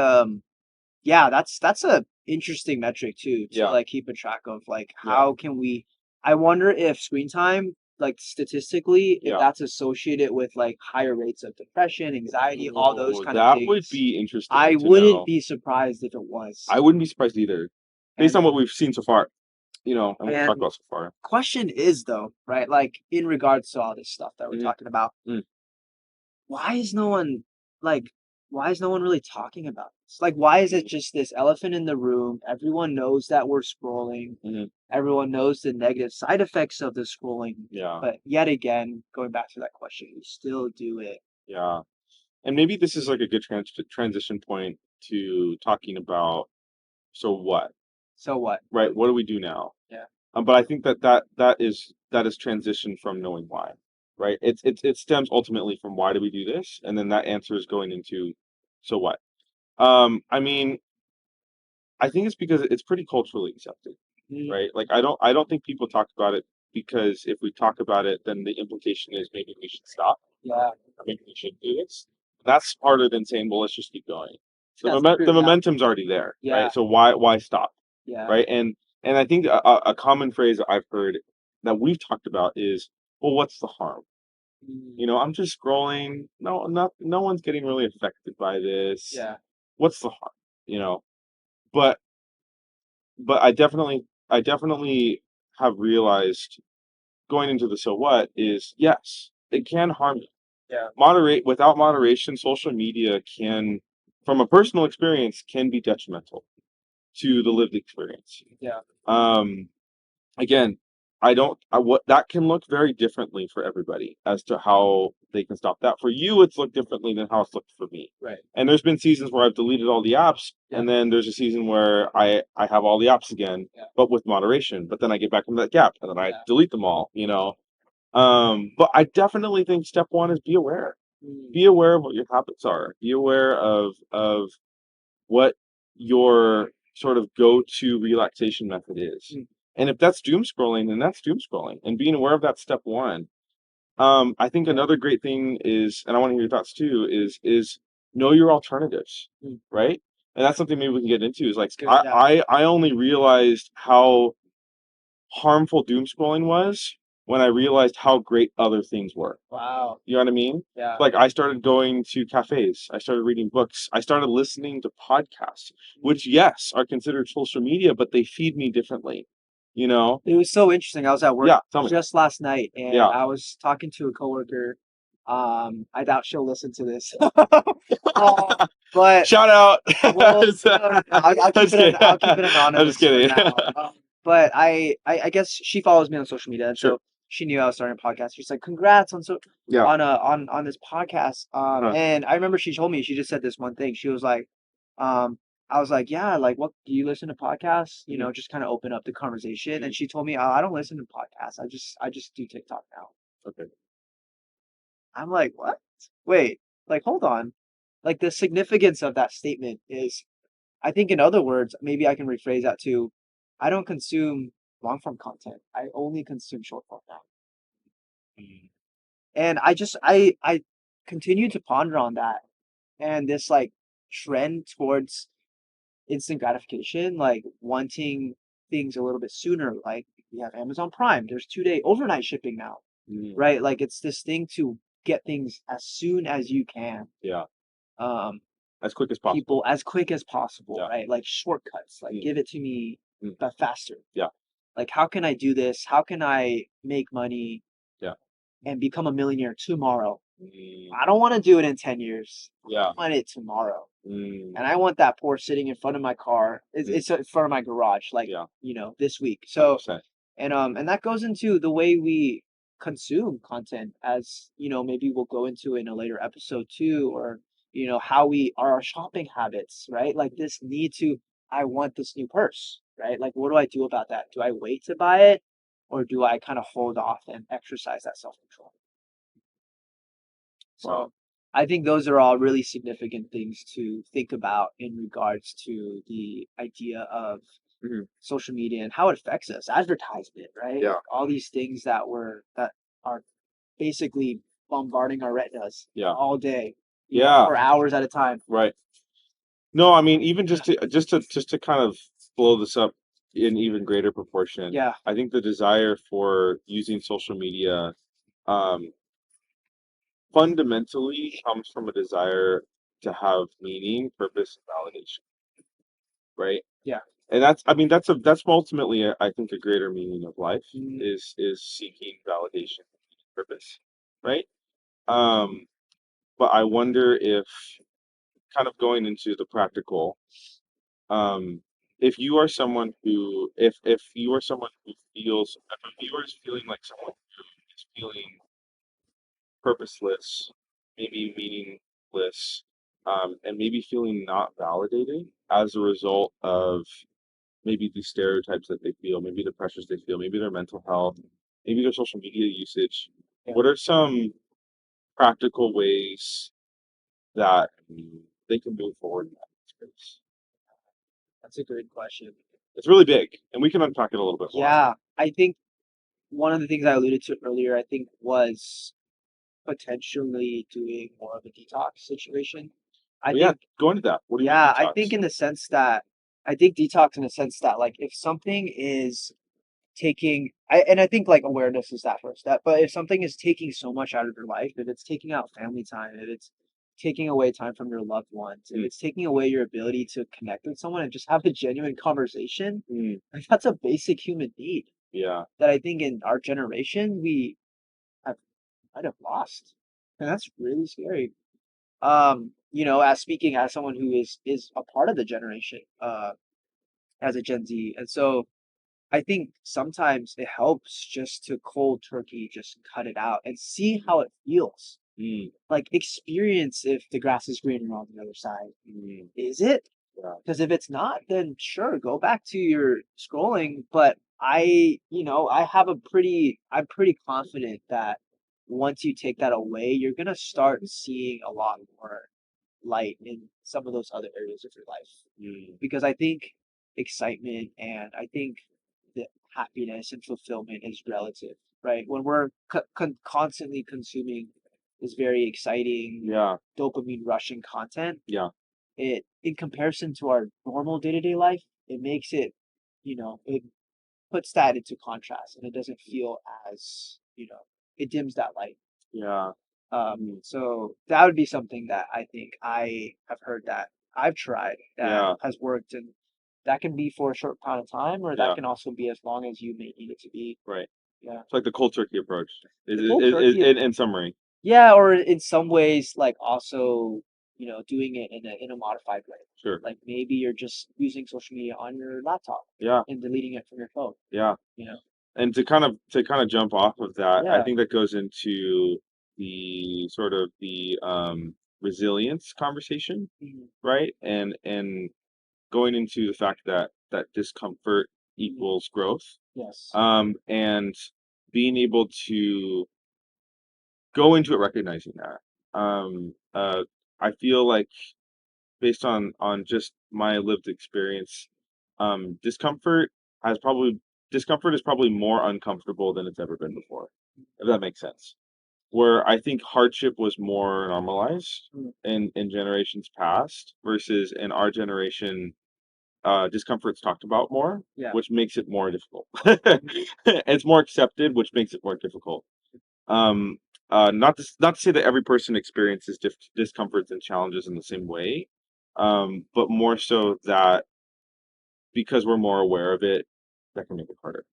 Speaker 1: yeah, that's a interesting metric too to
Speaker 2: Yeah.
Speaker 1: like keep a track of like
Speaker 2: Yeah.
Speaker 1: how can we I wonder if screen time like statistically if
Speaker 2: Yeah.
Speaker 1: that's associated with like higher rates of depression, anxiety, all those
Speaker 2: Oh,
Speaker 1: kind of
Speaker 2: that would
Speaker 1: things.
Speaker 2: be interesting
Speaker 1: I
Speaker 2: to
Speaker 1: wouldn't
Speaker 2: know.
Speaker 1: be surprised if it was.
Speaker 2: I wouldn't be surprised either, based
Speaker 1: And
Speaker 2: on what we've seen so far, and what we've talked
Speaker 1: and
Speaker 2: about so far.
Speaker 1: question is though, right? Like in regards to all this stuff that we're
Speaker 2: Mhm.
Speaker 1: talking about,
Speaker 2: Mm.
Speaker 1: why is no one like why is no one really talking about this? Like why is it just this elephant in the room? Everyone knows that we're scrolling.
Speaker 2: Mhm.
Speaker 1: Everyone knows the negative side effects of the scrolling.
Speaker 2: Yeah.
Speaker 1: But yet again, going back to that question, we still do it.
Speaker 2: Yeah. And maybe this is like a good transition point to talking about so what,
Speaker 1: So what?
Speaker 2: right? What do we do now?
Speaker 1: Yeah.
Speaker 2: But I think that is transition from knowing why, right? It stems ultimately from why do we do this, and then that answer is going into so what. I mean, I think it's because it's pretty culturally accepted,
Speaker 1: Mm,
Speaker 2: right? Like I don't think people talk about it because if we talk about it, then the implication is maybe we should stop,
Speaker 1: yeah.
Speaker 2: or maybe we should do this. That's harder than saying, well, let's just keep going.
Speaker 1: That's
Speaker 2: The
Speaker 1: true. Yeah.
Speaker 2: momentum's already there,
Speaker 1: Yeah.
Speaker 2: right? So why stop,
Speaker 1: Yeah.
Speaker 2: right? And I think a common phrase that I've heard that we've talked about is, well, what's the harm?
Speaker 1: Mm,
Speaker 2: I'm just scrolling. No one's getting really affected by this.
Speaker 1: yeah.
Speaker 2: What's the harm? You know, but but I definitely have realized going into the so what is yes, it can harm you.
Speaker 1: Yeah.
Speaker 2: Moderate without moderation, social media can, from a personal experience, can be detrimental to the lived experience.
Speaker 1: Yeah.
Speaker 2: Um, again, what that can look very differently for everybody as to how they can stop that. For you, it's looked differently than how it's looked for me.
Speaker 1: Right.
Speaker 2: And there's been seasons where I've deleted all the apps,
Speaker 1: Yeah.
Speaker 2: and then there's a season where I have all the apps again,
Speaker 1: Yeah.
Speaker 2: but with moderation. But then I get back into that gap, and then I
Speaker 1: Yeah.
Speaker 2: delete them all. But I definitely think step one is be aware.
Speaker 1: Mm,
Speaker 2: Be aware of what your habits are. Be aware of what your sort of go-to relaxation method is.
Speaker 1: mm,
Speaker 2: And if that's doom scrolling, then that's doom scrolling. And being aware of that step one. I think another great thing is, and I want to hear your thoughts too, is know your alternatives,
Speaker 1: mm.
Speaker 2: right? And that's something maybe we can get into is like
Speaker 1: That's good. Yeah.
Speaker 2: I only realized how harmful doom scrolling was when I realized how great other things were.
Speaker 1: Wow.
Speaker 2: You know what I mean?
Speaker 1: Yeah.
Speaker 2: Like I started going to cafes, I started reading books, I started listening to podcasts, which yes, are considered social media, but they feed me differently. You know?
Speaker 1: It was so interesting. I was at work
Speaker 2: Yeah, tell me.
Speaker 1: just last night and
Speaker 2: Yeah.
Speaker 1: I was talking to a coworker. I doubt she'll listen to this. But
Speaker 2: Shout out.
Speaker 1: well,
Speaker 2: Just
Speaker 1: I'll keep it
Speaker 2: I'm just
Speaker 1: anonymous for
Speaker 2: kidding.
Speaker 1: now. But I guess she follows me on social media, and
Speaker 2: Sure.
Speaker 1: so she knew I was starting a podcast. She's like, "Congrats on
Speaker 2: Yeah.
Speaker 1: on this podcast."
Speaker 2: Huh.
Speaker 1: And I remember she told me she just said this one thing. She was like, I was like, "Yeah, like what do you listen to podcasts? You know, just kind of open up the conversation." And she told me, "Oh, I don't listen to podcasts. I just do TikTok now."
Speaker 2: Okay.
Speaker 1: I'm like, "What? Wait, like hold on." Like the significance of that statement is I think in other words, maybe I can rephrase that to, I don't consume long form content. I only consume short form now.
Speaker 2: Mm.
Speaker 1: And I continue to ponder on that. and this like trend towards instant gratification, like wanting things a little bit sooner. Like we have Amazon Prime, there's 2 day overnight shipping now,
Speaker 2: Mm.
Speaker 1: right? Like it's this thing to get things as soon as you can.
Speaker 2: Yeah.
Speaker 1: Um,
Speaker 2: As quick as possible.
Speaker 1: people as quick as possible,
Speaker 2: Yeah.
Speaker 1: right? Like shortcuts, like
Speaker 2: Mm.
Speaker 1: give it to me
Speaker 2: Mm.
Speaker 1: but faster.
Speaker 2: Yeah.
Speaker 1: Like how can I do this? How can I make money
Speaker 2: Yeah.
Speaker 1: and become a millionaire tomorrow?
Speaker 2: Mm.
Speaker 1: I don't want to do it in 10 years.
Speaker 2: Yeah.
Speaker 1: I want it tomorrow.
Speaker 2: Mm.
Speaker 1: And I want that Porsche sitting in front of my car. It's in front of my garage, like,
Speaker 2: Yeah.
Speaker 1: this week. So,
Speaker 2: 100%.
Speaker 1: and that goes into the way we consume content, as, maybe we'll go into in a later episode too, or, how we are our shopping habits, right? Like this need to, I want this new purse, right? Like, what do I do about that? Do I wait to buy it, or do I kind of hold off and exercise that self-control?
Speaker 2: Wow.
Speaker 1: So I think those are all really significant things to think about in regards to the idea of
Speaker 2: Mhm.
Speaker 1: social media and how it affects us. Advertisement, right?
Speaker 2: Yeah.
Speaker 1: All these things that are basically bombarding our retinas
Speaker 2: Yeah.
Speaker 1: all day,
Speaker 2: Yeah.
Speaker 1: for hours at a time.
Speaker 2: Right. No, I mean, even just to kind of blow this up in even greater proportion,
Speaker 1: Yeah.
Speaker 2: I think the desire for using social media um, fundamentally comes from a desire to have meaning, purpose, and validation, right?
Speaker 1: Yeah.
Speaker 2: And that's, I mean, that's ultimately, I think, a greater meaning of life
Speaker 1: Mhm.
Speaker 2: is seeking validation, purpose, right? Um, but I wonder if, kind of going into the practical, um, if you are someone who, if you are someone who feels, if a viewer is feeling like someone who is feeling purposeless, maybe meaningless, and maybe feeling not validated as a result of maybe the stereotypes that they feel, maybe the pressures they feel, maybe their mental health, maybe their social media usage.
Speaker 1: Yeah.
Speaker 2: What are some practical ways that they can move forward in that space?
Speaker 1: That's a great question.
Speaker 2: It's really big, and we can unpack it a little bit more.
Speaker 1: Yeah. I think one of the things I alluded to earlier, I think, was potentially doing more of a detox situation. I
Speaker 2: But yeah,
Speaker 1: think
Speaker 2: go into that. What do you mean
Speaker 1: Yeah, I think
Speaker 2: detox?
Speaker 1: in the sense that I think detox in the sense that like if something is taking and I think like awareness is that first step, but if something is taking so much out of your life, if it's taking out family time, if it's taking away time from your loved ones, if
Speaker 2: Mm,
Speaker 1: it's taking away your ability to connect with someone and just have a genuine conversation,
Speaker 2: mm,
Speaker 1: like that's a basic human need
Speaker 2: yeah,
Speaker 1: that I think in our generation we have kind of lost. And that's really scary. As speaking as someone who is a part of the generation, as a Gen Z. And so I think sometimes it helps just to cold turkey, just cut it out and see how it feels.
Speaker 2: mm,
Speaker 1: Like experience if the grass is greener on the other side.
Speaker 2: mm,
Speaker 1: Is it?
Speaker 2: yeah,
Speaker 1: Because if it's not, then sure, go back to your scrolling. But I'm pretty confident that once you take that away, you're gonna start seeing a lot more light in some of those other areas of your life.
Speaker 2: mm,
Speaker 1: Because I think excitement and I think the happiness and fulfillment is relative, right? When we're constantly consuming this very exciting
Speaker 2: yeah,
Speaker 1: dopamine rushing content,
Speaker 2: yeah,
Speaker 1: it in comparison to our normal day-to-day life, it makes it, it puts that into contrast and it doesn't feel as, it dims that light.
Speaker 2: yeah, mm,
Speaker 1: So that would be something that I think I have heard that I've tried that
Speaker 2: yeah,
Speaker 1: has worked, and that can be for a short amount of time, or that
Speaker 2: yeah,
Speaker 1: can also be as long as you may need it to be.
Speaker 2: right.
Speaker 1: Yeah,
Speaker 2: It's like the cold turkey approach.
Speaker 1: the cold
Speaker 2: Is
Speaker 1: turkey.
Speaker 2: in summary.
Speaker 1: Yeah, or in some ways, like also, doing it in a modified way.
Speaker 2: Sure.
Speaker 1: Like maybe you're just using social media on your laptop
Speaker 2: Yeah,
Speaker 1: and deleting it from your phone.
Speaker 2: yeah.
Speaker 1: You know.
Speaker 2: And to kind of jump off of that, I
Speaker 1: Yeah.
Speaker 2: think that goes into the sort of the resilience conversation,
Speaker 1: Mhm.
Speaker 2: right? And going into the fact that discomfort
Speaker 1: Mhm.
Speaker 2: equals growth,
Speaker 1: Yes.
Speaker 2: and being able to go into it recognizing that. I feel like based on just my lived experience, um, discomfort has probably discomfort is probably more uncomfortable than it's ever been before, if that makes sense. where I think hardship was more normalized
Speaker 1: Mm.
Speaker 2: in generations past versus in our generation, discomfort's talked about more,
Speaker 1: Yeah.
Speaker 2: which makes it more difficult. It's more accepted, which makes it more difficult. Um, not to say that every person experiences discomforts and challenges in the same way, but more so that because we're more aware of it, that can make it harder.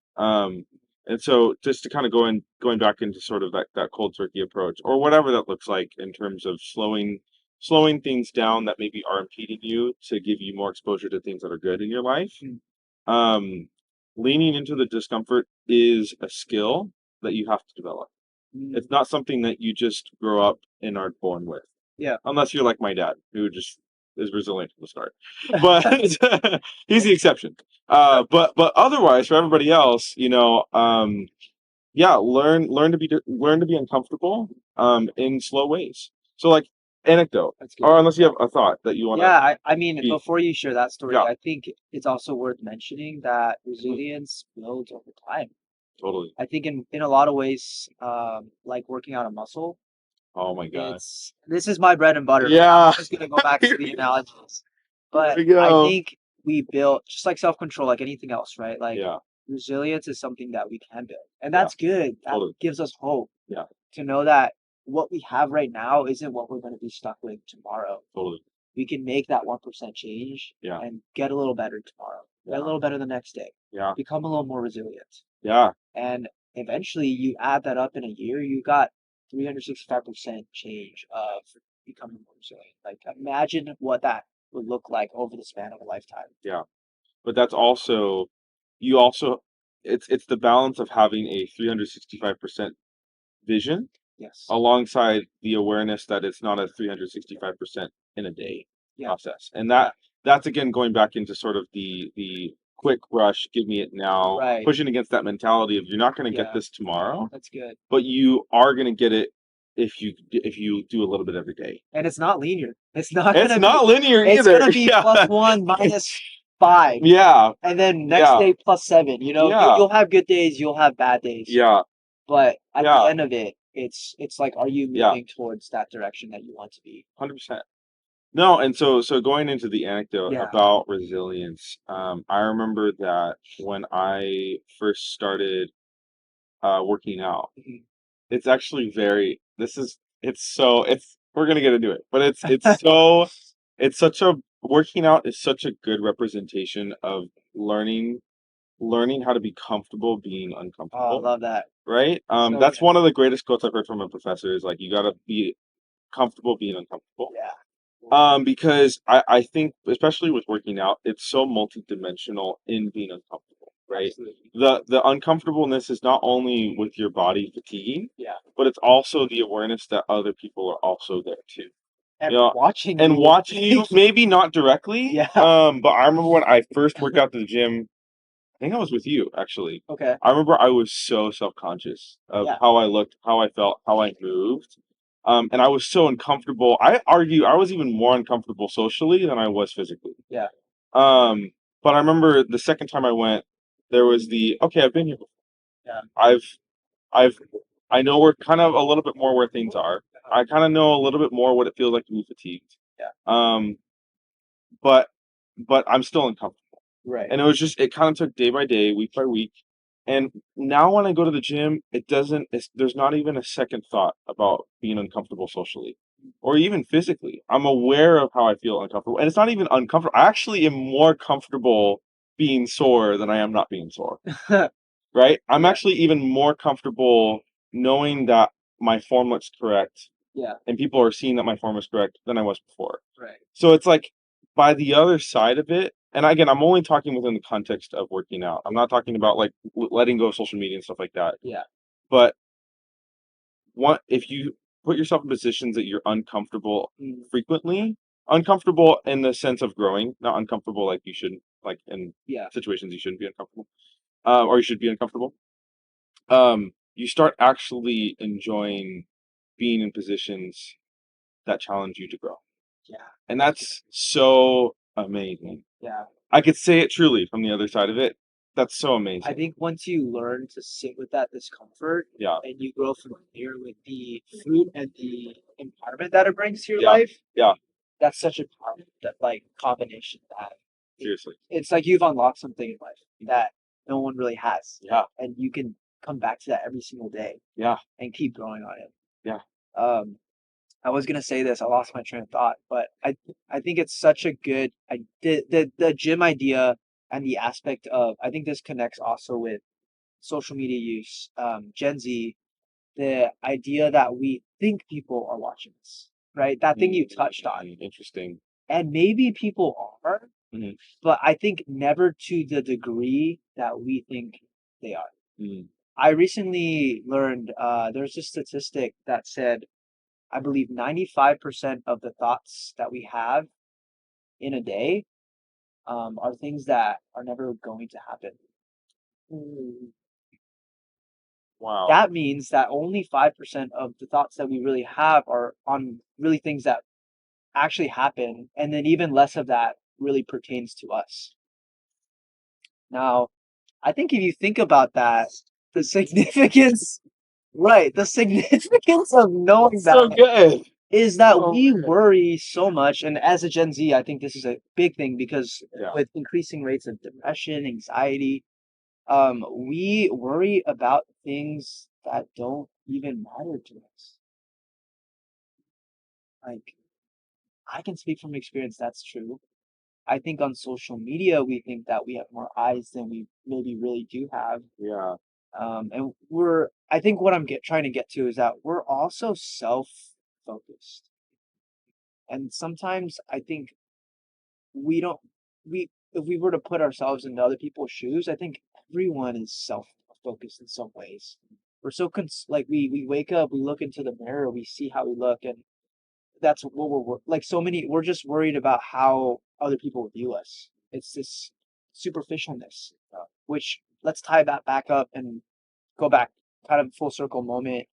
Speaker 2: And so just to kind of going back into sort of that cold turkey approach or whatever that looks like in terms of slowing things down that maybe are impeding you to give you more exposure to things that are good in your life.
Speaker 1: Mm.
Speaker 2: Um, Leaning into the discomfort is a skill that you have to develop.
Speaker 1: Mm.
Speaker 2: It's not something that you just grow up and are born with.
Speaker 1: Yeah.
Speaker 2: Unless you're like my dad, who just is resilient from the start. But he's the exception. But otherwise, for everybody else, yeah, learn to be uncomfortable in slow ways. So like anecdote,
Speaker 1: That's good.
Speaker 2: or unless you have a thought that you want to
Speaker 1: Yeah, I mean,
Speaker 2: be,
Speaker 1: before you share that story,
Speaker 2: yeah,
Speaker 1: I think it's also worth mentioning that resilience builds over time.
Speaker 2: totally.
Speaker 1: I think in a lot of ways, like working out a muscle,
Speaker 2: Oh my god.
Speaker 1: this is my bread and butter. Right?
Speaker 2: Yeah.
Speaker 1: I'm just gonna go back to the analogies,
Speaker 2: Here
Speaker 1: but
Speaker 2: we
Speaker 1: I
Speaker 2: go.
Speaker 1: think we built just like self-control, like anything else, right? Like
Speaker 2: Yeah,
Speaker 1: resilience is something that we can build, and
Speaker 2: yeah,
Speaker 1: that's good. That
Speaker 2: totally.
Speaker 1: gives us hope
Speaker 2: Yeah,
Speaker 1: to know that what we have right now isn't what we're going to be stuck with tomorrow.
Speaker 2: totally.
Speaker 1: We can make that 1% change
Speaker 2: Yeah,
Speaker 1: and get a little better tomorrow, get a
Speaker 2: yeah,
Speaker 1: little better the next day,
Speaker 2: yeah,
Speaker 1: become a little more resilient.
Speaker 2: yeah.
Speaker 1: And eventually you add that up in a year, you got 365% change of becoming more resilient. Like imagine what that would look like over the span of a lifetime.
Speaker 2: Yeah. But that's also you also it's the balance of having a 365% vision
Speaker 1: Yes.
Speaker 2: alongside the awareness that it's not a 365% in a day
Speaker 1: Yeah.
Speaker 2: process. And
Speaker 1: Yeah.
Speaker 2: that's again going back into sort of the quick rush, give me it now,
Speaker 1: Right.
Speaker 2: pushing against that mentality of you're not going to get
Speaker 1: Yeah.
Speaker 2: this tomorrow,
Speaker 1: That's good.
Speaker 2: but you are going to get it if you do a little bit every day.
Speaker 1: And it's not linear. It's not
Speaker 2: It's
Speaker 1: gonna be.
Speaker 2: not linear
Speaker 1: It's
Speaker 2: either.
Speaker 1: gonna be
Speaker 2: Yeah.
Speaker 1: +1, -5,
Speaker 2: Yeah.
Speaker 1: and then next
Speaker 2: Yeah.
Speaker 1: day +7. You know,
Speaker 2: Yeah.
Speaker 1: you'll have good days, you'll have bad days,
Speaker 2: Yeah.
Speaker 1: but at the
Speaker 2: Yeah.
Speaker 1: end of it, it's like, are you
Speaker 2: Yeah.
Speaker 1: moving towards that direction that you want to be?
Speaker 2: 100%. No, and so going into the anecdote
Speaker 1: Yeah.
Speaker 2: about resilience, I remember that when I first started working out,
Speaker 1: Mhm.
Speaker 2: it's actually very this is it's so it's we're gonna get into it, but it's so it's such a working out is such a good representation of learning how to be comfortable being
Speaker 1: Oh, I
Speaker 2: uncomfortable,
Speaker 1: love that.
Speaker 2: right?
Speaker 1: So
Speaker 2: That's
Speaker 1: good.
Speaker 2: one of the greatest quotes I've heard from a professor is like you gotta be comfortable being uncomfortable.
Speaker 1: Yeah.
Speaker 2: Because I think, especially with working out, it's so multidimensional in being uncomfortable, right?
Speaker 1: Absolutely.
Speaker 2: The uncomfortableness is not only with your body fatiguing,
Speaker 1: Yeah.
Speaker 2: but it's also the awareness that other people are also there too.
Speaker 1: And
Speaker 2: You know,
Speaker 1: watching
Speaker 2: and
Speaker 1: you.
Speaker 2: watching you, maybe not directly,
Speaker 1: Yeah.
Speaker 2: but I remember when I first worked out to the gym, I think I was with you actually.
Speaker 1: Okay.
Speaker 2: I remember I was so self-conscious of
Speaker 1: Yeah.
Speaker 2: how I looked, how I felt, how I moved. And I was so uncomfortable. I argue I was even more uncomfortable socially than I was physically.
Speaker 1: Yeah.
Speaker 2: Um, but I remember the second time I went, there was the okay, I've been here before.
Speaker 1: Yeah.
Speaker 2: I've I know we're kind of a little bit more where things are.
Speaker 1: Uh-huh.
Speaker 2: I kind of know a little bit more what it feels like to be fatigued.
Speaker 1: Yeah.
Speaker 2: Um, but I'm still uncomfortable.
Speaker 1: Right.
Speaker 2: And it was just it kind of took day by day, week by week. And now when I go to the gym, there's not even a second thought about being uncomfortable socially or even physically. I'm aware of how I feel uncomfortable. And it's not even uncomfortable. I actually am more comfortable being sore than I am not being sore. Right? I'm
Speaker 1: Yeah.
Speaker 2: actually even more comfortable knowing that my form looks correct
Speaker 1: Yeah.
Speaker 2: and people are seeing that my form is correct than I was before.
Speaker 1: Right.
Speaker 2: So it's like by the other side of it, and again, I'm only talking within the context of working out. I'm not talking about like letting go of social media and stuff like that.
Speaker 1: Yeah.
Speaker 2: But if you put yourself in positions that you're uncomfortable
Speaker 1: Mm.
Speaker 2: frequently, uncomfortable in the sense of growing, not uncomfortable like you shouldn't, like in
Speaker 1: Yeah.
Speaker 2: situations you shouldn't be uncomfortable, or you should be uncomfortable. You start actually enjoying being in positions that challenge you to grow.
Speaker 1: Yeah.
Speaker 2: And that's so amazing.
Speaker 1: Yeah.
Speaker 2: I could say it truly from the other side of it. That's so
Speaker 1: I
Speaker 2: amazing.
Speaker 1: think once you learn to sit with that discomfort
Speaker 2: Yeah,
Speaker 1: and you grow familiar with the fruit and the empowerment that it brings to your
Speaker 2: yeah,
Speaker 1: life,
Speaker 2: yeah.
Speaker 1: that's such a powerful like combination that
Speaker 2: Seriously.
Speaker 1: it's like you've unlocked something in life that no one really has.
Speaker 2: Yeah,
Speaker 1: And you can come back to that every single day
Speaker 2: yeah,
Speaker 1: and keep growing on it.
Speaker 2: yeah.
Speaker 1: Um, I was gonna say this, I lost my train of thought, but I think it's such a good the gym idea and the aspect of I think this connects also with social media use, Gen Z, the idea that we think people are watching us, right? That thing you touched on.
Speaker 2: Interesting.
Speaker 1: And maybe people are,
Speaker 2: Mhm.
Speaker 1: but I think never to the degree that we think they are.
Speaker 2: Mm.
Speaker 1: I recently learned there's a statistic that said, I believe 95% of the thoughts that we have in a day are things that are never going to happen.
Speaker 2: Wow.
Speaker 1: That means that only 5% of the thoughts that we really have are on really things that actually happen, and then even less of that really pertains to us. Now, I think if you think about that, the significance, right, the significance of knowing
Speaker 2: So
Speaker 1: that
Speaker 2: good.
Speaker 1: is that
Speaker 2: Oh,
Speaker 1: we
Speaker 2: good.
Speaker 1: worry so much. And as a Gen Z, I think this is a big thing because
Speaker 2: Yeah.
Speaker 1: with increasing rates of depression, anxiety, we worry about things that don't even matter to us. Like, I can speak from experience, that's true. I think on social media, we think that we have more eyes than we maybe really do have.
Speaker 2: Yeah.
Speaker 1: And I think what trying to get to is that we're also self-focused. And sometimes I think we don't, if we were to put ourselves into other people's shoes, I think everyone is self-focused in some ways. We're so like we wake up, we look into the mirror, we see how we look, and that's what like so many, we're just worried about how other people view us. It's this superficialness, which let's tie that back up and go back kind of full circle moment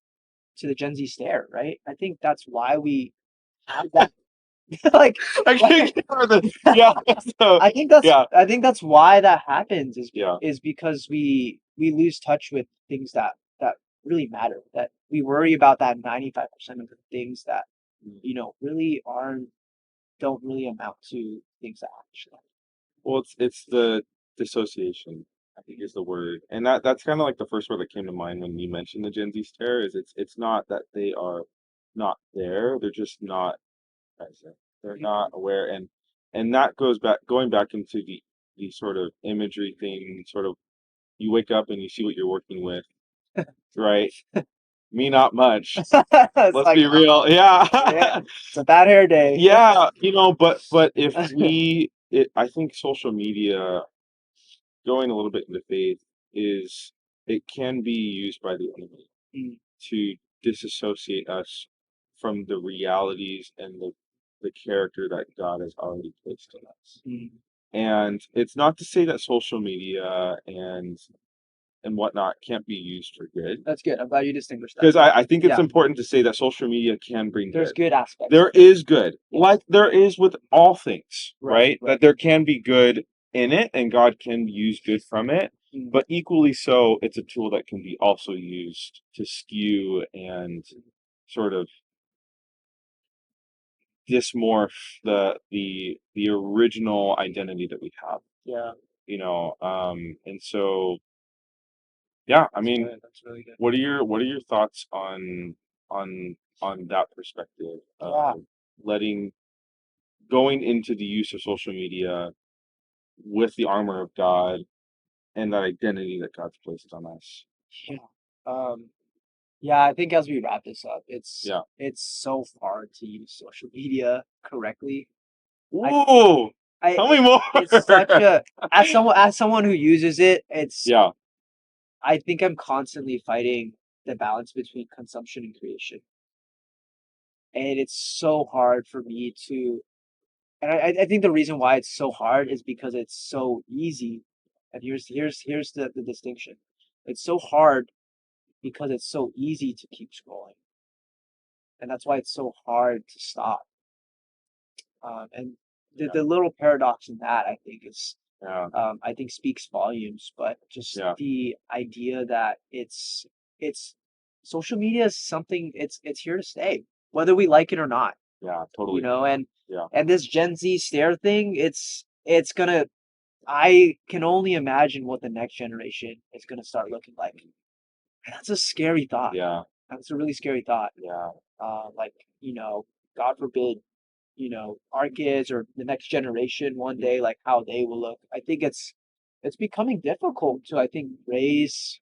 Speaker 1: to the Gen Z stare, right? I think that's why we have that like
Speaker 2: I can't get over the yeah. So yeah,
Speaker 1: I think that's why that happens
Speaker 2: yeah.
Speaker 1: is because we lose touch with things that really matter. That we worry about that 95% of the things that really aren't don't really amount to things that actually.
Speaker 2: Well, it's the dissociation, I think is the word. And that's kind of like the first word that came to mind when you mentioned the Gen Z stare is it's not that they are not there, they're just not present. They're not aware and that goes back going back into the sort of imagery thing, sort of you wake up and you see what you're working with, right? Me not much.
Speaker 1: It's
Speaker 2: Let's
Speaker 1: like,
Speaker 2: be real.
Speaker 1: yeah,
Speaker 2: Yeah.
Speaker 1: it's a bad hair day.
Speaker 2: Yeah, but if I think social media going a little bit into faith is it can be used by the enemy
Speaker 1: Mm,
Speaker 2: to disassociate us from the realities and the character that God has already placed in us.
Speaker 1: mm.
Speaker 2: And it's not to say that social media and whatnot can't be used for good.
Speaker 1: That's good. I'm glad you distinguished that.
Speaker 2: Because I think it's
Speaker 1: Yeah,
Speaker 2: important to say that social media can bring
Speaker 1: there's
Speaker 2: good.
Speaker 1: good aspects
Speaker 2: There
Speaker 1: of it.
Speaker 2: is good,
Speaker 1: Yes.
Speaker 2: like there is with all things,
Speaker 1: Right,
Speaker 2: right?
Speaker 1: right.
Speaker 2: That there can be good in it and God can use good from it.
Speaker 1: Mm,
Speaker 2: But equally so, it's a tool that can be also used to skew and sort of dismorph the original identity that we have,
Speaker 1: yeah,
Speaker 2: and so yeah, I
Speaker 1: that's
Speaker 2: mean,
Speaker 1: good. That's really good.
Speaker 2: what are your thoughts on that perspective
Speaker 1: Yeah,
Speaker 2: of letting going into the use of social media with the armor of God and that identity that God's placed on us?
Speaker 1: yeah. Um, yeah, I think as we wrap this up,
Speaker 2: Yeah.
Speaker 1: it's so hard to use social media correctly. I
Speaker 2: Ooh,
Speaker 1: I
Speaker 2: tell me more.
Speaker 1: it's such a as someone who uses it, it's
Speaker 2: Yeah.
Speaker 1: I think I'm constantly fighting the balance between consumption and creation. And it's so hard for me to and I think the reason why it's so hard is because it's so easy. And here's the distinction. It's so hard because it's so easy to keep scrolling. And that's why it's so hard to stop. And the little paradox in that I think is
Speaker 2: Yeah.
Speaker 1: I think speaks volumes. But just
Speaker 2: Yeah.
Speaker 1: the idea that it's social media is something, it's here to stay, whether we like it or not.
Speaker 2: Yeah.
Speaker 1: You
Speaker 2: Totally.
Speaker 1: know,
Speaker 2: Yeah.
Speaker 1: and this Gen Z stare thing, it's gonna. I can only imagine what the next generation is gonna start looking like. And that's a scary thought.
Speaker 2: Yeah.
Speaker 1: That's a really scary thought.
Speaker 2: Yeah.
Speaker 1: Like, God forbid, our kids or the next generation one day, like how they will look. I think it's becoming difficult to, I think, raise,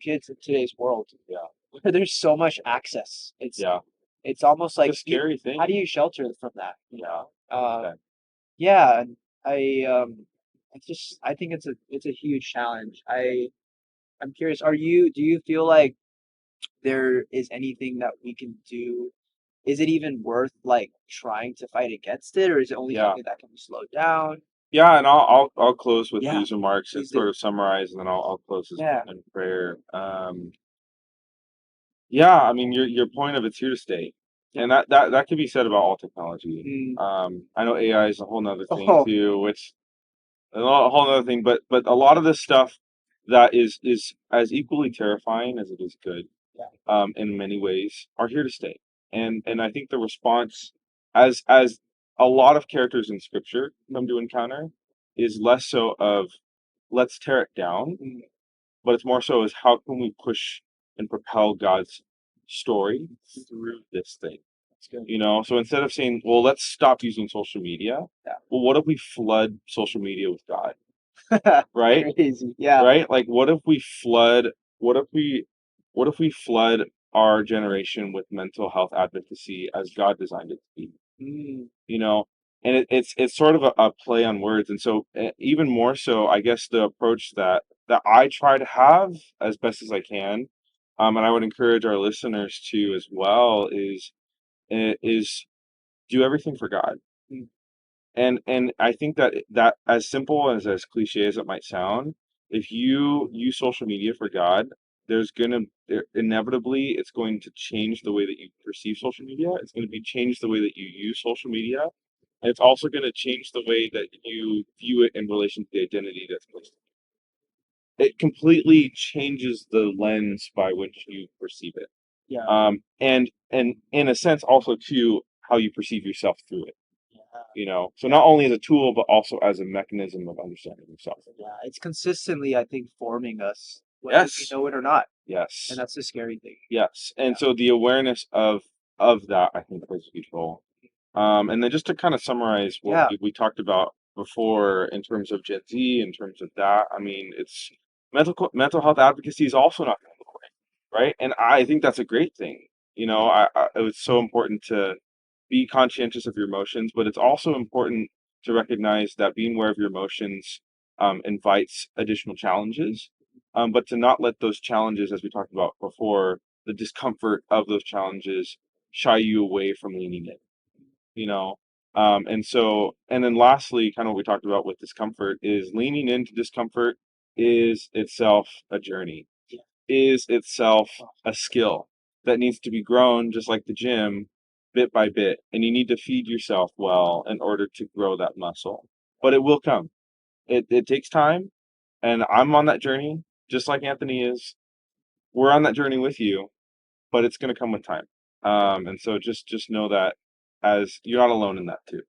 Speaker 1: kids in today's world.
Speaker 2: Yeah.
Speaker 1: Where there's so much access.
Speaker 2: Yeah.
Speaker 1: It's almost
Speaker 2: It's a
Speaker 1: like
Speaker 2: scary thing.
Speaker 1: how do you shelter from that?
Speaker 2: Yeah.
Speaker 1: Yeah, and I think it's a huge challenge. I'm curious, do you feel like there is anything that we can do? Is it even worth like trying to fight against it, or is it only
Speaker 2: Yeah.
Speaker 1: something that can be slowed down?
Speaker 2: Yeah, and I'll close with
Speaker 1: Yeah,
Speaker 2: these remarks and
Speaker 1: please
Speaker 2: sort
Speaker 1: do.
Speaker 2: of summarize, and then I'll close this
Speaker 1: Yeah.
Speaker 2: in prayer. Yeah, I mean your point of it's here to stay, and that could be said about all technology.
Speaker 1: Mm.
Speaker 2: I know AI is a whole nother thing
Speaker 1: Oh,
Speaker 2: too, which a whole other thing, but a lot of this stuff that is as equally terrifying as it is good,
Speaker 1: yeah.
Speaker 2: in many ways, are here to stay. And I think the response, as a lot of characters in scripture come to encounter, is less so of let's tear it down,
Speaker 1: Mm.
Speaker 2: but it's more so as how can we push and propel God's story through this thing.
Speaker 1: That's good.
Speaker 2: So instead of saying, well, let's stop using social media,
Speaker 1: Yeah.
Speaker 2: well, what if we flood social media with God? Right?
Speaker 1: Crazy. Yeah.
Speaker 2: Right? Like what if we what if we flood our generation with mental health advocacy as God designed it to be?
Speaker 1: Mm.
Speaker 2: You know, and it's sort of a play on words. And so even more so, I guess the approach that I try to have as best as I can, and I would encourage our listeners to as well, is do everything for God.
Speaker 1: Mm.
Speaker 2: And I think that as simple as cliche as it might sound, if you use social media for God, inevitably it's going to change the way that you perceive social media. It's going to be change the way that you use social media. And it's also going to change the way that you view it in relation to the identity that's placed. It completely changes the lens by which you perceive it.
Speaker 1: Yeah.
Speaker 2: And in a sense also too how you perceive yourself through it.
Speaker 1: Yeah.
Speaker 2: So not only as a tool but also as a mechanism of understanding yourself.
Speaker 1: Yeah. It's consistently, I think, forming us, whether we
Speaker 2: Yes.
Speaker 1: know it or not.
Speaker 2: Yes.
Speaker 1: And that's the scary thing.
Speaker 2: Yes. And
Speaker 1: Yeah.
Speaker 2: so the awareness of that I think plays a huge role. And then just to kind of summarize what
Speaker 1: Yeah.
Speaker 2: we talked about before in terms of Gen Z, in terms of that, I mean, it's mental health advocacy is also not going away, right? And I think that's a great thing. It's so important to be conscientious of your emotions, but it's also important to recognize that being aware of your emotions invites additional challenges, but to not let those challenges, as we talked about before, the discomfort of those challenges shy you away from leaning in. You know, and then lastly, kind of what we talked about with discomfort is leaning into discomfort is itself a journey, is itself a skill that needs to be grown, just like the gym, bit by bit. And you need to feed yourself well in order to grow that muscle. But it will come. It takes time. And I'm on that journey, just like Anthony is. We're on that journey with you, but it's going to come with time. And so just know that as you're not alone in that too.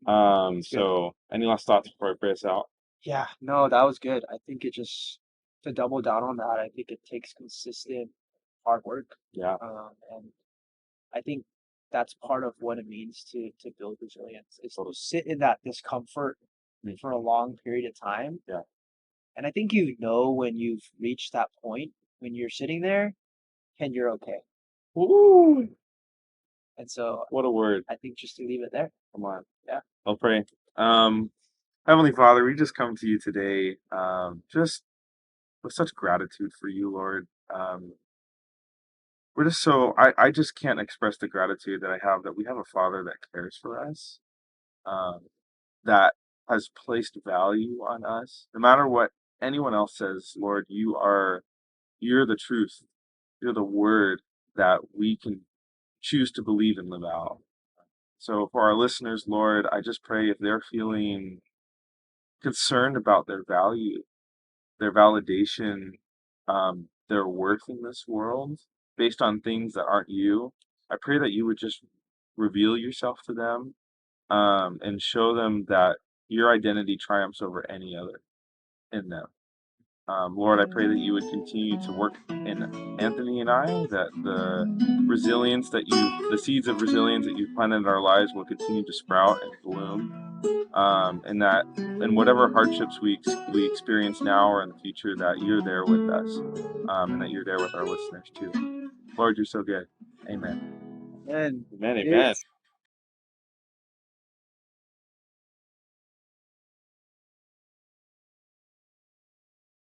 Speaker 1: It's good.
Speaker 2: So any last thoughts before I pray us out?
Speaker 1: Yeah, no, that was good. I think it just to double down on that, I think it takes consistent hard work.
Speaker 2: Yeah,
Speaker 1: And I think that's part of what it means to build resilience is to
Speaker 2: totally.
Speaker 1: sit in that discomfort
Speaker 2: Mm.
Speaker 1: for a long period of time.
Speaker 2: Yeah.
Speaker 1: And I think when you've reached that point when you're sitting there and you're okay.
Speaker 2: Woo!
Speaker 1: And so
Speaker 2: What a word.
Speaker 1: I think just to leave it there.
Speaker 2: Come on.
Speaker 1: Yeah.
Speaker 2: I'll pray. Heavenly Father, we just come to you today, just with such gratitude for you, Lord. We're just I just can't express the gratitude that I have that we have a Father that cares for us, um, that has placed value on us. No matter what anyone else says, Lord, you're the truth. You're the word that we can choose to believe and live out. So for our listeners, Lord, I just pray if they're feeling
Speaker 3: concerned about their value, their validation, their worth in this world based on things that aren't you. I pray that you would just reveal yourself to them, and show them that your identity triumphs over any other in them. Lord, I pray that you would continue to work in Anthony and I, that the seeds of resilience that you've planted in our lives will continue to sprout and bloom, and that in whatever hardships we experience now or in the future, that you're there with us, and that you're there with our listeners too. Lord, you're so good. Amen.
Speaker 1: And
Speaker 3: Amen.
Speaker 1: dude,
Speaker 3: Amen.